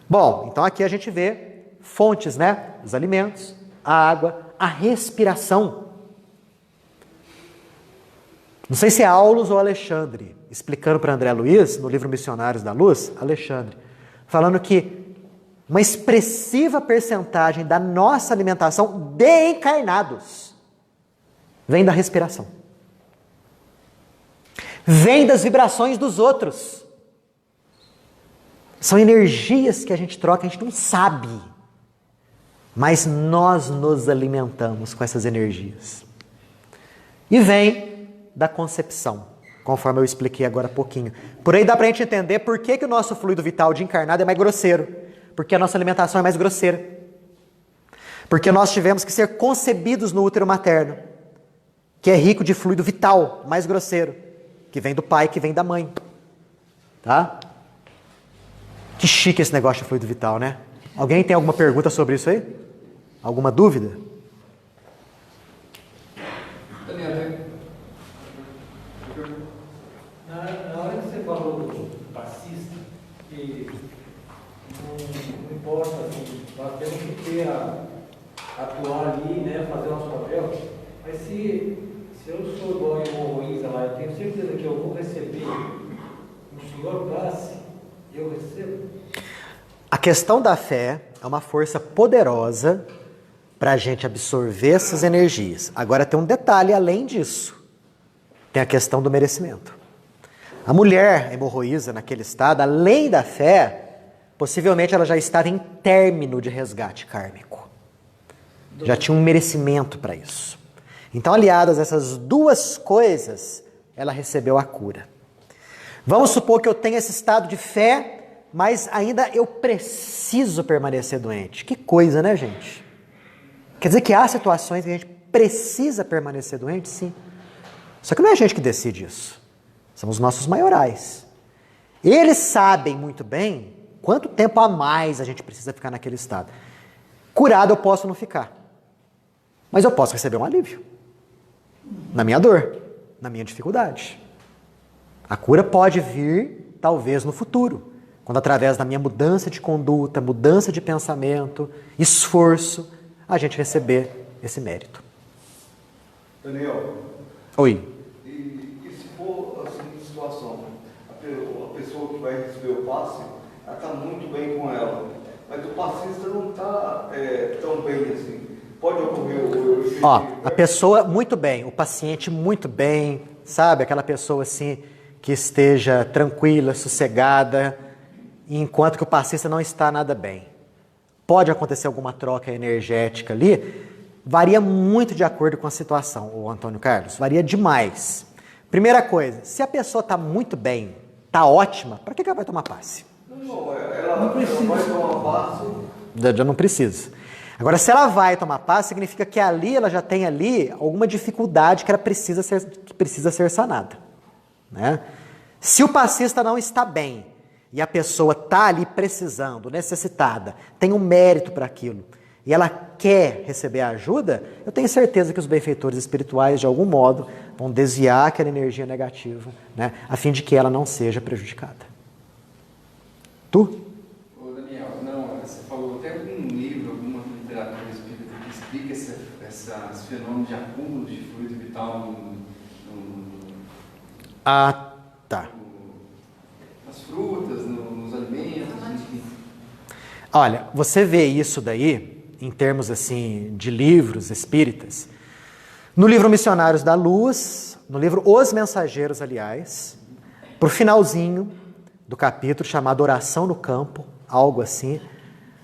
Bom, então aqui a gente vê fontes, né? Os alimentos, a água, a respiração. Não sei se é Aulus ou Alexandre, explicando para André Luiz, no livro Missionários da Luz, Alexandre, falando que uma expressiva percentagem da nossa alimentação de encarnados vem da respiração. Vem das vibrações dos outros. São energias que a gente troca, a gente não sabe. Mas nós nos alimentamos com essas energias. E vem da concepção, conforme eu expliquei agora há pouquinho. Por aí dá pra gente entender por que o nosso fluido vital de encarnado é mais grosseiro. Porque a nossa alimentação é mais grosseira. Porque nós tivemos que ser concebidos no útero materno, que é rico de fluido vital, mais grosseiro, que vem do pai, que vem da mãe. Tá? Que chique esse negócio de fluido vital, né? Alguém tem alguma pergunta sobre isso aí? Alguma dúvida? Na hora que você falou do passista, que não importa, assim, nós temos que ter atuar ali, né, fazer o nosso papel, mas se eu sou igual a hemorroísa lá, eu tenho certeza que eu vou receber, o Senhor passe, eu recebo. A questão da fé é uma força poderosa para a gente absorver essas energias. Agora tem um detalhe além disso. Tem a questão do merecimento. A mulher hemorroísa naquele estado, além da fé, possivelmente ela já estava em término de resgate kármico. Já tinha um merecimento para isso. Então, aliadas a essas duas coisas, ela recebeu a cura. Vamos supor que eu tenha esse estado de fé, mas ainda eu preciso permanecer doente. Que coisa, né, gente? Quer dizer que há situações que a gente precisa permanecer doente? Sim. Só que não é a gente que decide isso. São os nossos maiorais. Eles sabem muito bem quanto tempo a mais a gente precisa ficar naquele estado. Curado eu posso não ficar. Mas eu posso receber um alívio. Na minha dor, na minha dificuldade. A cura pode vir, talvez, no futuro. Quando através da minha mudança de conduta, mudança de pensamento, esforço, a gente receber esse mérito. Daniel. Oi. E se for assim, situação, a pessoa que vai receber o passe, ela está muito bem com ela, mas o passista não está tão bem assim. Pode ocorrer o Ó, a pessoa muito bem, o paciente muito bem, sabe? Aquela pessoa assim que esteja tranquila, sossegada, enquanto que o passista não está nada bem. Pode acontecer alguma troca energética ali, varia muito de acordo com a situação, o Antônio Carlos, varia demais. Primeira coisa, se a pessoa está muito bem, está ótima, para que ela vai tomar passe? Não, ela vai tomar passe. Já não precisa. Agora, se ela vai tomar passe, significa que ali ela já tem ali alguma dificuldade que ela precisa ser sanada. Né? Se o passista não está bem e a pessoa está ali precisando, necessitada, tem um mérito para aquilo, e ela quer receber a ajuda, eu tenho certeza que os benfeitores espirituais, de algum modo, vão desviar aquela energia negativa, né, a fim de que ela não seja prejudicada. Tu? Ô Daniel, não, você falou, tem algum livro, alguma literatura espírita que explica esses fenômenos de acúmulo de fluido vital Ah, tá. nas frutas, nos alimentos, enfim? Olha, você vê isso daí, em termos assim de livros espíritas, no livro Missionários da Luz, no livro Os Mensageiros, aliás, pro finalzinho do capítulo chamado Oração no Campo, algo assim,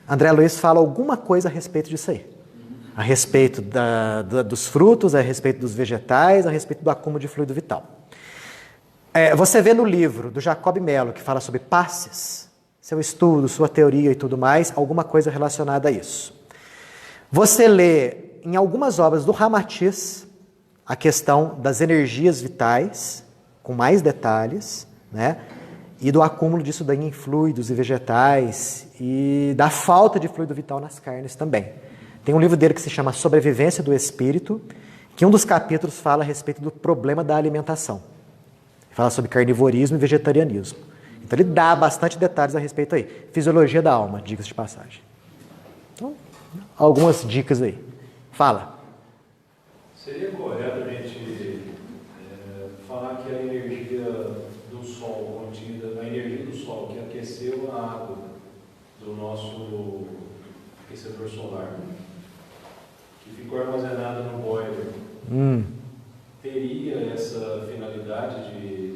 André Luiz fala alguma coisa a respeito disso aí. A respeito dos frutos, a respeito dos vegetais, a respeito do acúmulo de fluido vital. Você vê no livro do Jacob Mello, que fala sobre passes, seu estudo, sua teoria e tudo mais, alguma coisa relacionada a isso. Você lê em algumas obras do Ramatiz a questão das energias vitais, com mais detalhes, né? E do acúmulo disso daí em fluidos e vegetais e da falta de fluido vital nas carnes também. Tem um livro dele que se chama Sobrevivência do Espírito, que um dos capítulos fala a respeito do problema da alimentação. Fala sobre carnivorismo e vegetarianismo. Então ele dá bastante detalhes a respeito aí. Fisiologia da alma, diga-se de passagem. Então, algumas dicas aí. Fala. Seria correto a gente falar que a energia do Sol contida, a energia do Sol que aqueceu a água do nosso aquecedor solar, que ficou armazenada no boiler, teria essa finalidade de...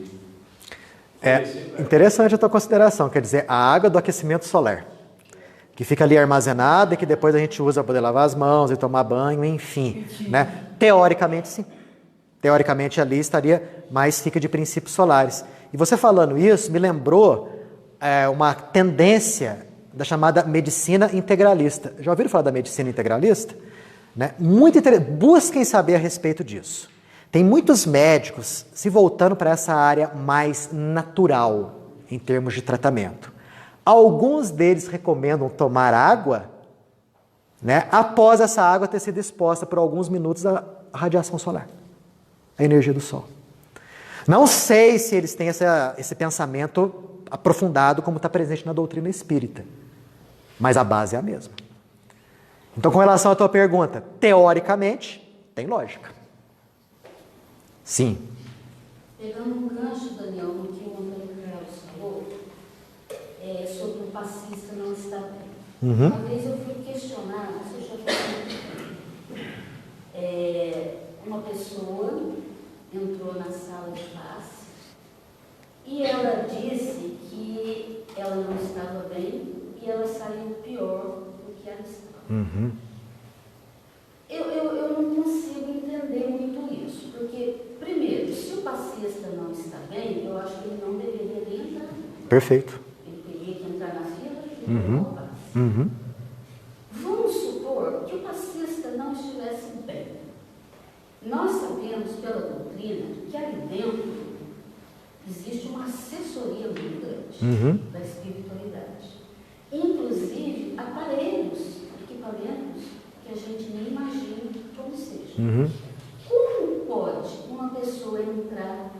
Interessante a tua consideração, quer dizer, a água do aquecimento solar, que fica ali armazenada e que depois a gente usa para poder lavar as mãos e tomar banho, enfim, né? Teoricamente, sim. Teoricamente, ali estaria mais rica de princípios solares. E você falando isso me lembrou uma tendência da chamada medicina integralista. Já ouviram falar da medicina integralista? Né? Busquem saber a respeito disso. Tem muitos médicos se voltando para essa área mais natural em termos de tratamento. Alguns deles recomendam tomar água, né, após essa água ter sido exposta por alguns minutos à radiação solar, a energia do sol. Não sei se eles têm esse pensamento aprofundado como está presente na doutrina espírita, mas a base é a mesma. Então, com relação à tua pergunta, teoricamente, tem lógica. Sim. Pegando um gancho, Daniel, no que o Antônio Carlos falou, sobre o passista não estar bem. Uhum. Uma vez eu fui questionada, não sei se eu uma pessoa entrou na sala de passe e ela disse que ela não estava bem e ela saiu pior do que ela estava. Uhum. Eu não consigo entender muito isso, porque, primeiro, se o passista não está bem, eu acho que ele não deveria nem entrar. Perfeito. Ele teria que entrar na fila e Uhum. tomar o passe. Uhum. Vamos supor que o passista não estivesse bem. Nós sabemos pela doutrina que ali dentro existe uma assessoria muito grande Uhum. da espiritualidade. Inclusive aparelhos, equipamentos que a gente nem imagina como seja. Uhum. Como pode uma pessoa entrar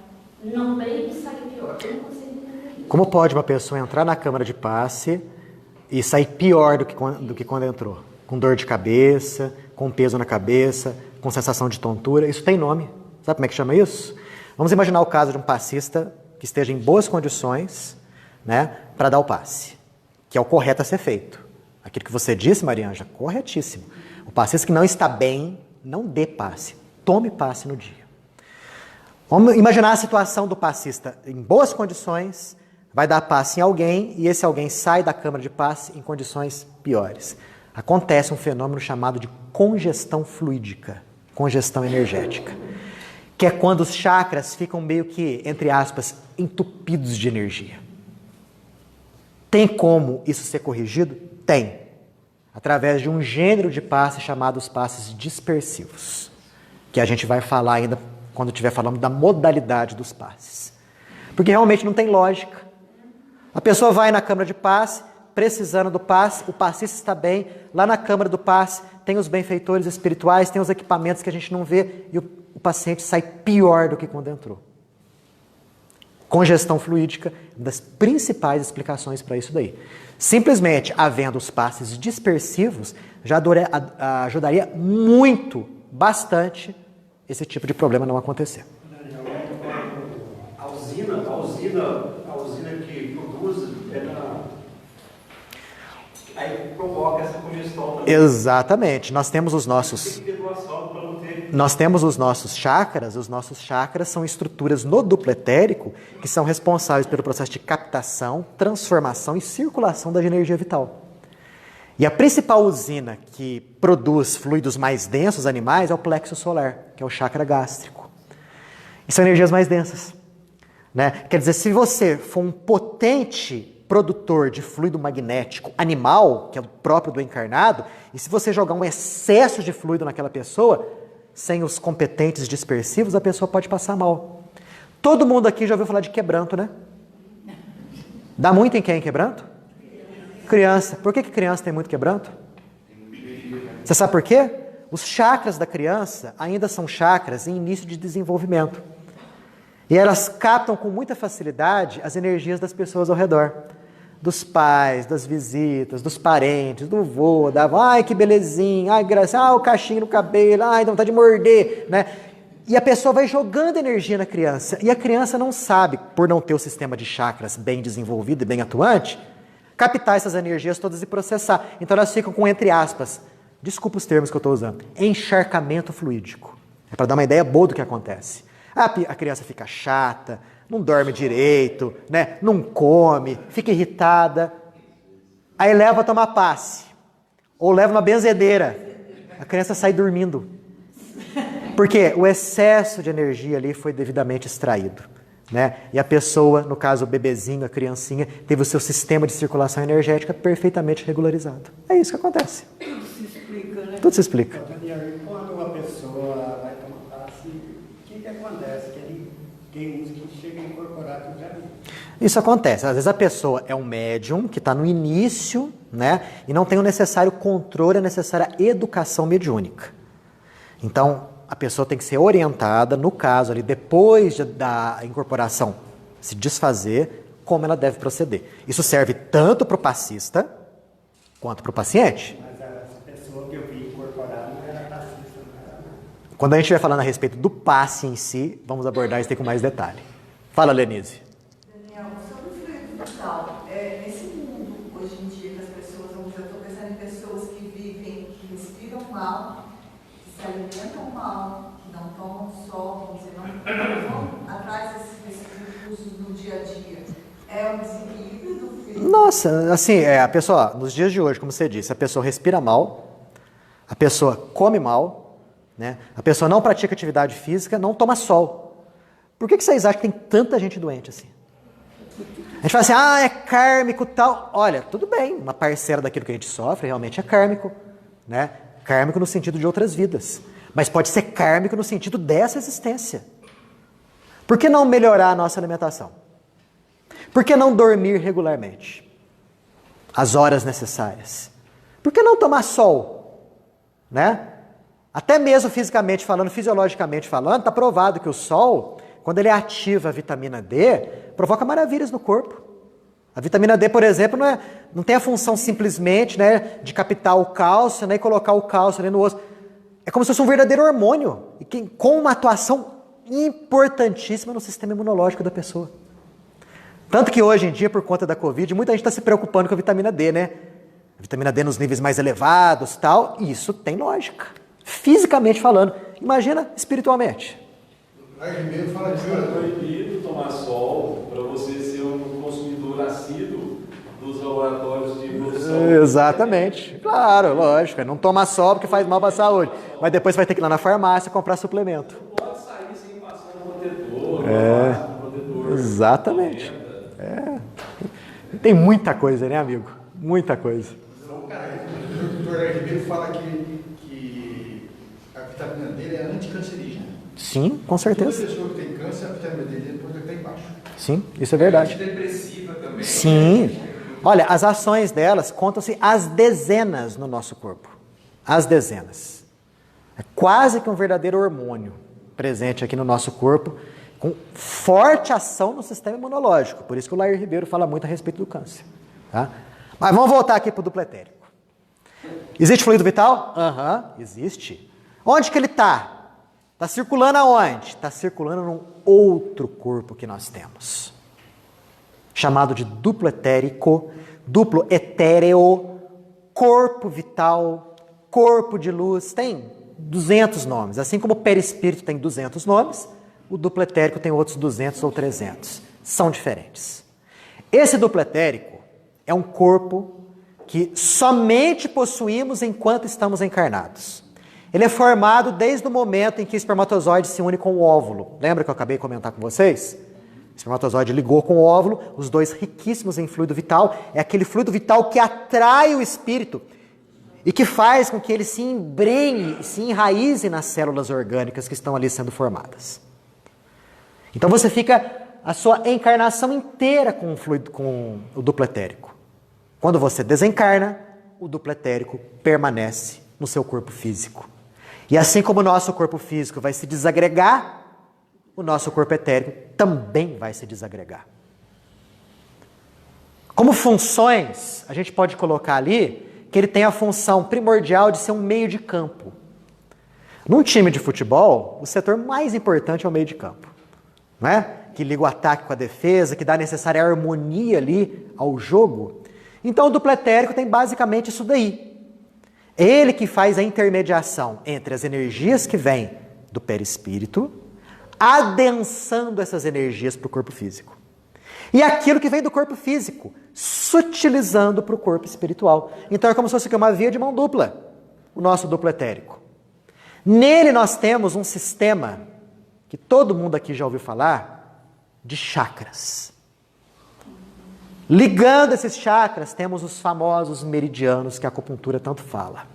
não bem e sair pior? Eu não consigo entender isso. Como pode uma pessoa entrar na câmara de passe e sair pior do que quando entrou? Com dor de cabeça, com peso na cabeça, com sensação de tontura. Isso tem nome. Sabe como é que chama isso? Vamos imaginar o caso de um passista que esteja em boas condições, né, para dar o passe, que é o correto a ser feito. Aquilo que você disse, Marianja, corretíssimo. O passista que não está bem, não dê passe. Tome passe no dia. Vamos imaginar a situação do passista em boas condições, vai dar passe em alguém e esse alguém sai da câmara de passe em condições piores. Acontece um fenômeno chamado de congestão fluídica, congestão energética, que é quando os chakras ficam meio que, entre aspas, entupidos de energia. Tem como isso ser corrigido? Tem. Através de um gênero de passe chamado os passes dispersivos, que a gente vai falar ainda quando estiver falando da modalidade dos passes. Porque realmente não tem lógica. A pessoa vai na câmara de passe, precisando do passe, o passista está bem, lá na câmara do passe tem os benfeitores espirituais, tem os equipamentos que a gente não vê e o paciente sai pior do que quando entrou. Congestão fluídica, uma das principais explicações para isso daí. Simplesmente havendo os passes dispersivos, já ajudaria muito, bastante, esse tipo de problema não acontecer. A usina que produz, aí provoca essa congestão também. Exatamente. Nós temos os nossos... Tem que ter doação para não ter... Nós temos os nossos chakras são estruturas no duplo etérico que são responsáveis pelo processo de captação, transformação e circulação da energia vital. E a principal usina que produz fluidos mais densos animais é o plexo solar, que é o chakra gástrico. E são energias mais densas, né? Quer dizer, se você for um potente produtor de fluido magnético animal, que é o próprio do encarnado, e se você jogar um excesso de fluido naquela pessoa, sem os competentes dispersivos, a pessoa pode passar mal. Todo mundo aqui já ouviu falar de quebranto, né? Dá muito em quem quebranto? Criança. Por que criança tem muito quebranto? Você sabe por quê? Os chakras da criança ainda são chakras em início de desenvolvimento. E elas captam com muita facilidade as energias das pessoas ao redor. Dos pais, das visitas, dos parentes, do vô, da avó. Ai, que belezinha, ai, graça, o cachinho no cabelo, ai, dá vontade de morder, né? E a pessoa vai jogando energia na criança. E a criança não sabe, por não ter o sistema de chakras bem desenvolvido e bem atuante, captar essas energias todas e processar. Então elas ficam com, entre aspas, desculpa os termos que eu estou usando, encharcamento fluídico. É para dar uma ideia boa do que acontece. A criança fica chata, não dorme direito, né? Não come, fica irritada. Aí leva a tomar passe. Ou leva uma benzedeira. A criança sai dormindo. Porque o excesso de energia ali foi devidamente extraído, né? E a pessoa, no caso o bebezinho, a criancinha, teve o seu sistema de circulação energética perfeitamente regularizado. É isso que acontece. Tudo se explica, né? Tudo se explica. Daniel, e quando uma pessoa vai tomar passe, o que acontece? Que ele tem uns que chegam a incorporar tudo ali. Isso acontece. Às vezes a pessoa é um médium que está no início, né? E não tem o necessário controle, a necessária educação mediúnica. Então, a pessoa tem que ser orientada, no caso ali, depois da incorporação se desfazer, como ela deve proceder. Isso serve tanto para o passista quanto para o paciente. Mas a pessoa que eu vi incorporar não era passista, não era nada. Quando a gente estiver falando a respeito do passe em si, vamos abordar isso com mais detalhe. Fala, Lenise. Daniel, sobre o fluido vital, nesse mundo, hoje em dia, que as pessoas, vamos dizer, eu estou pensando em pessoas que vivem, que respiram mal, que se alimentam mal, que não tomam sol, vamos dizer, não vão atrás desses recursos no dia a dia. É um desequilíbrio do fluido? Nossa, assim, a pessoa, nos dias de hoje, como você disse, a pessoa respira mal, a pessoa come mal, né? A pessoa não pratica atividade física, não toma sol. Por que vocês acham que tem tanta gente doente assim? A gente fala assim, é kármico tal. Olha, tudo bem, uma parcela daquilo que a gente sofre realmente é kármico, né? Kármico no sentido de outras vidas. Mas pode ser kármico no sentido dessa existência. Por que não melhorar a nossa alimentação? Por que não dormir regularmente? As horas necessárias. Por que não tomar sol? Né? Até mesmo fisicamente falando, fisiologicamente falando, está provado que o sol, quando ele ativa a vitamina D, provoca maravilhas no corpo. A vitamina D, por exemplo, não tem a função simplesmente, né, de captar o cálcio, né, e colocar o cálcio ali no osso. É como se fosse um verdadeiro hormônio, e com uma atuação importantíssima no sistema imunológico da pessoa. Tanto que hoje em dia, por conta da Covid, muita gente está se preocupando com a vitamina D, né? A vitamina D nos níveis mais elevados, tal, e isso tem lógica. Fisicamente falando. Imagina espiritualmente. Ribeiro fala de É proibido tomar sol para você ser um consumidor assíduo dos laboratórios de produção. Exatamente. Claro, lógico. Não tomar sol porque faz mal para a saúde. Mas depois vai ter que ir lá na farmácia comprar suplemento. Não pode sair sem passar no protetor, protetor. Exatamente. Tem muita coisa, né, amigo? Muita coisa. O doutor Ribeiro fala que a vitamina D é anticancerígena. Sim, com certeza. Toda pessoa que tem câncer, a vitamina D depois está embaixo. Sim, isso é verdade. Antidepressiva também. Sim. Olha, as ações delas contam-se às dezenas no nosso corpo. Às dezenas. É quase que um verdadeiro hormônio presente aqui no nosso corpo, com forte ação no sistema imunológico. Por isso que o Lair Ribeiro fala muito a respeito do câncer. Tá? Mas vamos voltar aqui para o duplo etérico. Existe fluido vital? Existe. Onde que ele está? Está circulando aonde? Está circulando num outro corpo que nós temos. Chamado de duplo etérico, duplo etéreo, corpo vital, corpo de luz. Tem 200 nomes. Assim como o perispírito tem 200 nomes, o duplo etérico tem outros 200 ou 300. São diferentes. Esse duplo etérico é um corpo que somente possuímos enquanto estamos encarnados. Ele é formado desde o momento em que o espermatozoide se une com o óvulo. Lembra que eu acabei de comentar com vocês? O espermatozoide ligou com o óvulo, os dois riquíssimos em fluido vital. É aquele fluido vital que atrai o espírito e que faz com que ele se embrenhe, se enraize nas células orgânicas que estão ali sendo formadas. Então você fica a sua encarnação inteira com o duplo etérico. Quando você desencarna, o duplo etérico permanece no seu corpo físico. E assim como o nosso corpo físico vai se desagregar, o nosso corpo etérico também vai se desagregar. Como funções, a gente pode colocar ali que ele tem a função primordial de ser um meio de campo. Num time de futebol, o setor mais importante é o meio de campo, não é? Que liga o ataque com a defesa, que dá a necessária harmonia ali ao jogo. Então o duplo etérico tem basicamente isso daí. É ele que faz a intermediação entre as energias que vêm do perispírito, adensando essas energias para o corpo físico. E aquilo que vem do corpo físico, sutilizando para o corpo espiritual. Então é como se fosse uma via de mão dupla, o nosso duplo etérico. Nele nós temos um sistema que todo mundo aqui já ouviu falar de chakras. Ligando esses chakras, temos os famosos meridianos que a acupuntura tanto fala.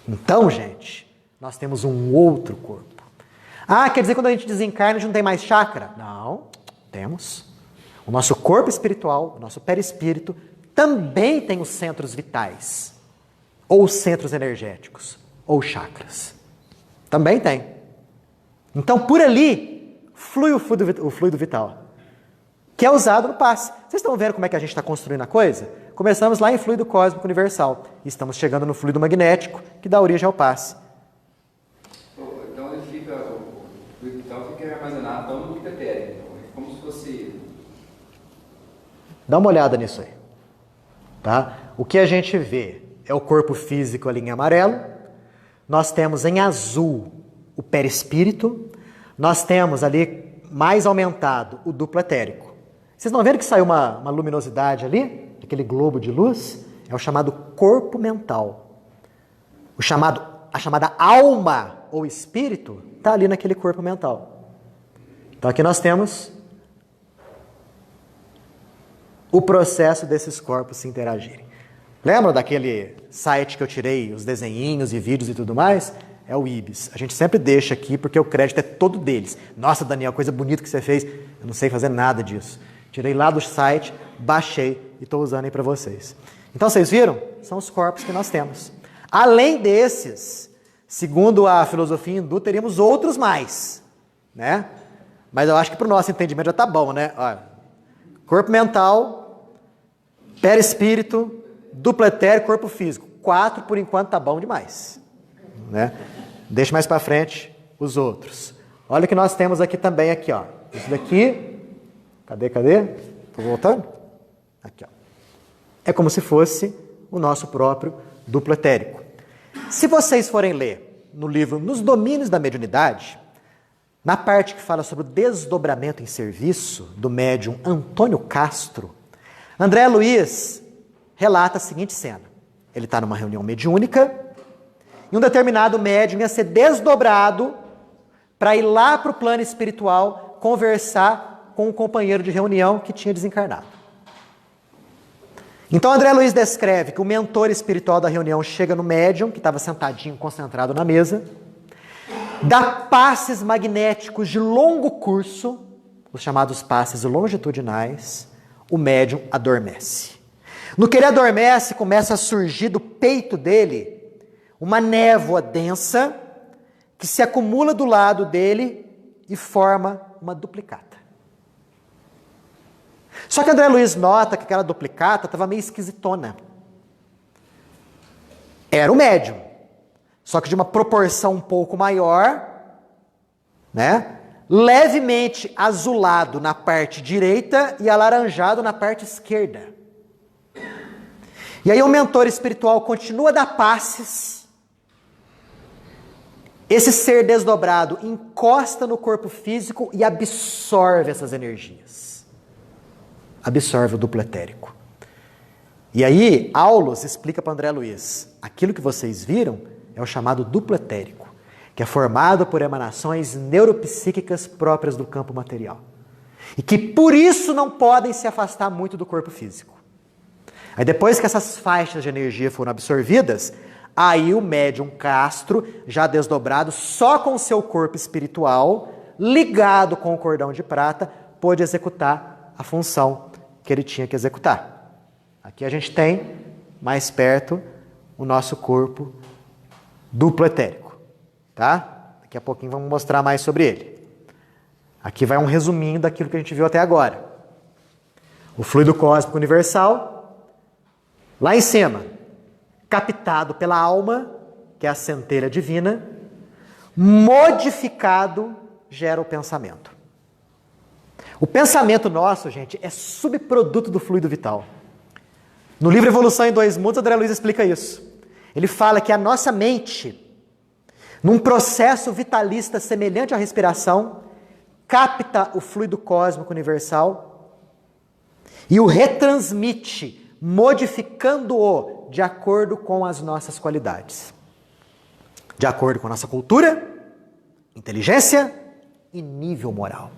Então, gente, nós temos um outro corpo. Ah, quer dizer que quando a gente desencarna, a gente não tem mais chakra? Não, temos. O nosso corpo espiritual, o nosso perispírito, também tem os centros vitais, ou centros energéticos, ou chakras. Também tem. Então, por ali, flui o fluido vital, que é usado no passe. Vocês estão vendo como é que a gente está construindo a coisa? Começamos lá em fluido cósmico universal, e estamos chegando no fluido magnético, que dá origem ao passe. Então ele fica, o fluido vital fica armazenado no núcleo etérico, é como se fosse... Dá uma olhada nisso aí. Tá? O que a gente vê é o corpo físico ali em amarelo, nós temos em azul o perispírito, nós temos ali mais aumentado o duplo etérico. Vocês estão vendo que saiu uma luminosidade ali? Aquele globo de luz? É o chamado corpo mental. A chamada alma ou espírito está ali naquele corpo mental. Então aqui nós temos o processo desses corpos se interagirem. Lembra daquele site que eu tirei os desenhinhos e vídeos e tudo mais? É o Ibis. A gente sempre deixa aqui porque o crédito é todo deles. Nossa, Daniel, coisa bonita que você fez. Eu não sei fazer nada disso. Tirei lá do site, baixei e estou usando aí para vocês. Então, vocês viram? São os corpos que nós temos. Além desses, segundo a filosofia hindu, teríamos outros mais, né? Mas eu acho que para o nosso entendimento já está bom, né? Olha, corpo mental, perispírito, duplo etérico, corpo físico. 4, por enquanto, tá bom demais, né? Deixa mais para frente os outros. Olha o que nós temos aqui também, aqui, ó. Isso daqui, cadê? Tô voltando? Aqui, ó. É como se fosse o nosso próprio duplo etérico. Se vocês forem ler no livro Nos Domínios da Mediunidade, na parte que fala sobre o desdobramento em serviço do médium Antônio Castro, André Luiz relata a seguinte cena. Ele está numa reunião mediúnica e um determinado médium ia ser desdobrado para ir lá para o plano espiritual conversar com um companheiro de reunião que tinha desencarnado. Então André Luiz descreve que o mentor espiritual da reunião chega no médium, que estava sentadinho, concentrado na mesa, dá passes magnéticos de longo curso, os chamados passes longitudinais, o médium adormece. No que ele adormece, começa a surgir do peito dele uma névoa densa que se acumula do lado dele e forma uma duplicata. Só que André Luiz nota que aquela duplicata estava meio esquisitona. Era o médium, só que de uma proporção um pouco maior, né? Levemente azulado na parte direita e alaranjado na parte esquerda. E aí o mentor espiritual continua a dar passes. Esse ser desdobrado encosta no corpo físico e absorve essas energias. Absorve o duplo etérico. E aí, Aulus explica para André Luiz, aquilo que vocês viram é o chamado duplo etérico, que é formado por emanações neuropsíquicas próprias do campo material. E que por isso não podem se afastar muito do corpo físico. Aí depois que essas faixas de energia foram absorvidas, aí o médium Castro, já desdobrado, só com o seu corpo espiritual, ligado com o cordão de prata, pôde executar a função que ele tinha que executar. Aqui a gente tem, mais perto, o nosso corpo duplo etérico. Tá? Daqui a pouquinho vamos mostrar mais sobre ele. Aqui vai um resuminho daquilo que a gente viu até agora. O fluido cósmico universal, lá em cima, captado pela alma, que é a centelha divina, modificado, gera o pensamento. O pensamento nosso, gente, é subproduto do fluido vital. No livro Evolução em Dois Mundos, André Luiz explica isso. Ele fala que a nossa mente, num processo vitalista semelhante à respiração, capta o fluido cósmico universal e o retransmite, modificando-o de acordo com as nossas qualidades. de acordo com a nossa cultura, inteligência e nível moral.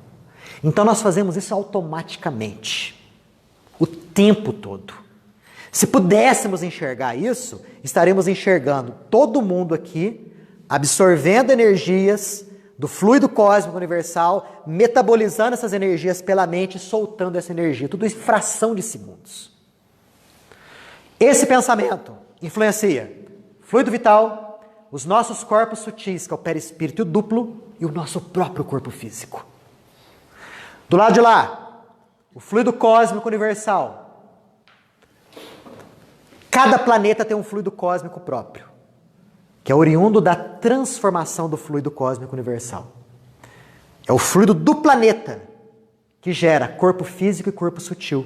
Então nós fazemos isso automaticamente, o tempo todo. Se pudéssemos enxergar isso, estaremos enxergando todo mundo aqui, absorvendo energias do fluido cósmico universal, metabolizando essas energias pela mente e soltando essa energia, tudo em fração de segundos. Esse pensamento influencia fluido vital, os nossos corpos sutis, que é o perispírito e o duplo, e o nosso próprio corpo físico. Do lado de lá, o fluido cósmico universal. Cada planeta tem um fluido cósmico próprio, que é oriundo da transformação do fluido cósmico universal. É o fluido do planeta que gera corpo físico e corpo sutil.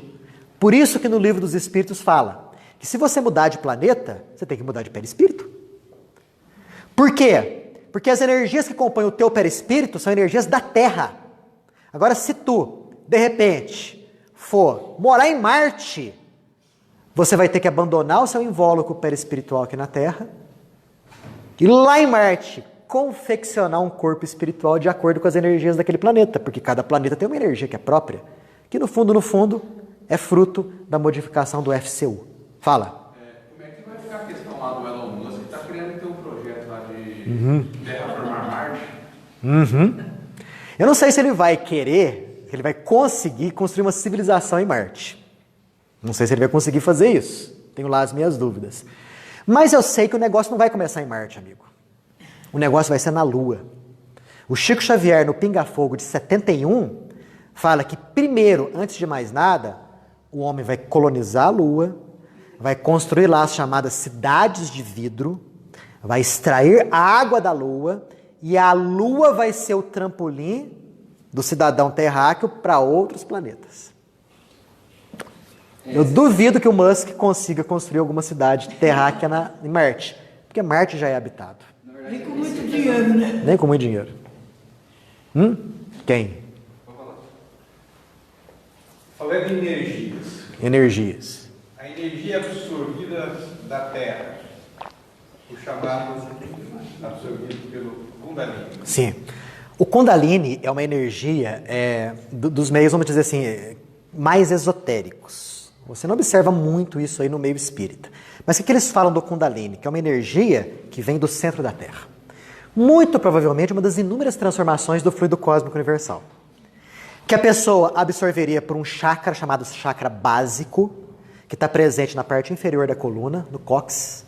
Por isso que no Livro dos Espíritos fala que se você mudar de planeta, você tem que mudar de perispírito. Por quê? Porque as energias que compõem o teu perispírito são energias da Terra. Agora, se tu, de repente, for morar em Marte, você vai ter que abandonar o seu invólucro perispiritual aqui na Terra e lá em Marte confeccionar um corpo espiritual de acordo com as energias daquele planeta, porque cada planeta tem uma energia que é própria, que no fundo, é fruto da modificação do FCU. Fala. Como é que vai ficar a questão lá do Elon Musk, que está querendo ter um projeto lá de terraformar Marte? Eu não sei se ele vai querer, se ele vai conseguir construir uma civilização em Marte. Não sei se ele vai conseguir fazer isso. Tenho lá as minhas dúvidas. Mas eu sei que o negócio não vai começar em Marte, amigo. O negócio vai ser na Lua. O Chico Xavier, no Pinga Fogo de 71, fala que primeiro, antes de mais nada, o homem vai colonizar a Lua, vai construir lá as chamadas cidades de vidro, vai extrair a água da Lua, e a Lua vai ser o trampolim do cidadão terráqueo para outros planetas. Eu duvido que o Musk consiga construir alguma cidade terráquea em Marte, porque Marte já é habitado. Nem com muito dinheiro, né? Nem com muito dinheiro. Quem? Falando em energias. Energias. A energia absorvida da Terra, o chamado absorvido pelo Kundalini. Sim. O Kundalini é uma energia dos meios, vamos dizer assim, mais esotéricos. Você não observa muito isso aí no meio espírita. Mas o que eles falam do Kundalini? Que é uma energia que vem do centro da Terra. Muito provavelmente uma das inúmeras transformações do fluido cósmico universal. Que a pessoa absorveria por um chakra chamado chakra básico, que está presente na parte inferior da coluna, no cóccix.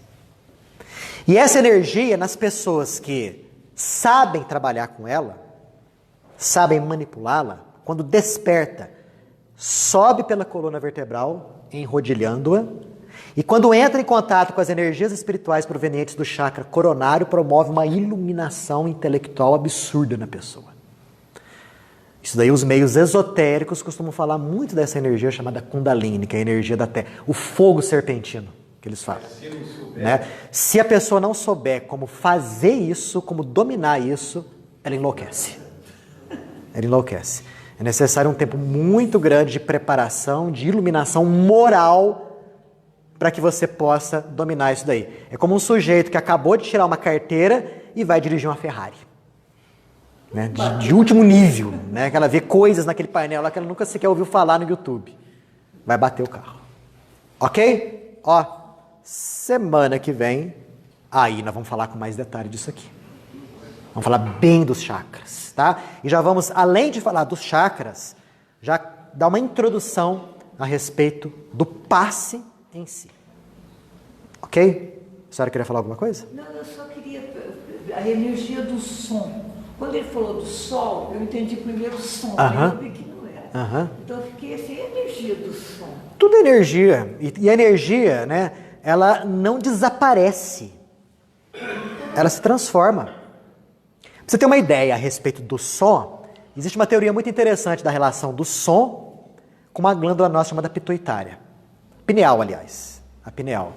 E essa energia, nas pessoas que sabem trabalhar com ela, sabem manipulá-la, quando desperta, sobe pela coluna vertebral, enrodilhando-a, e quando entra em contato com as energias espirituais provenientes do chakra coronário, promove uma iluminação intelectual absurda na pessoa. Isso daí os meios esotéricos costumam falar muito dessa energia chamada Kundalini, que é a energia da Terra, o fogo serpentino, que eles falam. Né? Se a pessoa não souber como fazer isso, como dominar isso, ela enlouquece. Ela enlouquece. É necessário um tempo muito grande de preparação, de iluminação moral, para que você possa dominar isso daí. É como um sujeito que acabou de tirar uma carteira e vai dirigir uma Ferrari. Né? De último nível, né? Que ela vê coisas naquele painel lá que ela nunca sequer ouviu falar no YouTube. Vai bater o carro. Ok? Ó, semana que vem, aí nós vamos falar com mais detalhe disso aqui. Vamos falar bem dos chakras, tá? E já vamos, além de falar dos chakras, já dar uma introdução a respeito do passe em si. Ok? A senhora queria falar alguma coisa? Não, eu só queria a energia do som. Quando ele falou do sol, eu entendi primeiro o som, eu vi que não era. Então eu fiquei assim, a energia do som. Tudo é energia. E a energia, né, ela não desaparece. Ela se transforma. Pra você ter uma ideia a respeito do som, existe uma teoria muito interessante da relação do som com uma glândula nossa chamada pituitária. Pineal, aliás. A pineal.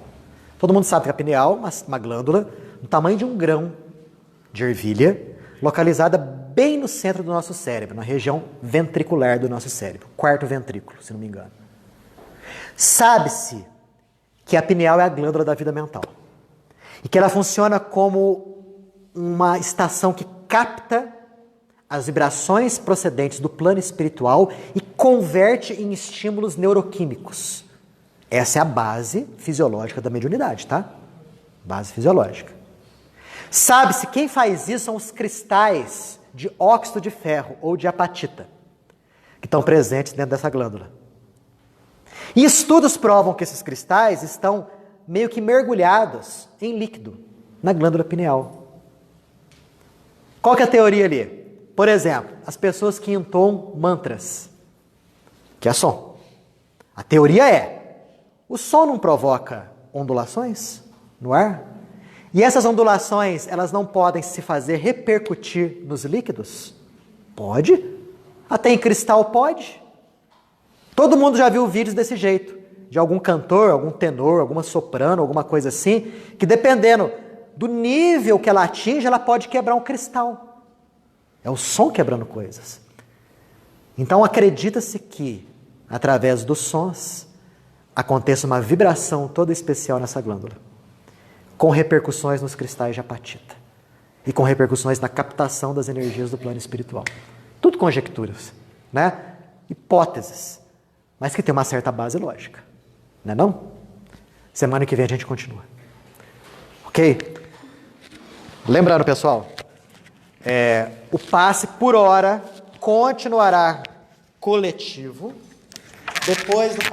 Todo mundo sabe que a pineal é uma glândula do tamanho de um grão de ervilha, localizada bem no centro do nosso cérebro, na região ventricular do nosso cérebro, quarto ventrículo, se não me engano. Sabe-se que a pineal é a glândula da vida mental e que ela funciona como uma estação que capta as vibrações procedentes do plano espiritual e converte em estímulos neuroquímicos. Essa é a base fisiológica da mediunidade, tá? Base fisiológica. Sabe-se quem faz isso são os cristais de óxido de ferro ou de apatita, que estão presentes dentro dessa glândula. E estudos provam que esses cristais estão meio que mergulhados em líquido na glândula pineal. Qual que é a teoria ali? Por exemplo, as pessoas que entoam mantras, que é som. A teoria é, o som não provoca ondulações no ar? E essas ondulações, elas não podem se fazer repercutir nos líquidos? Pode. Até em cristal pode. Todo mundo já viu vídeos desse jeito, de algum cantor, algum tenor, alguma soprano, alguma coisa assim, que dependendo do nível que ela atinge, ela pode quebrar um cristal. É o som quebrando coisas. Então acredita-se que, através dos sons, aconteça uma vibração toda especial nessa glândula, com repercussões nos cristais de apatita e com repercussões na captação das energias do plano espiritual. Tudo conjecturas, né? Hipóteses, mas que tem uma certa base lógica, não é não? Semana que vem a gente continua. Ok? Lembrando, pessoal, o passe por hora continuará coletivo. Depois do passe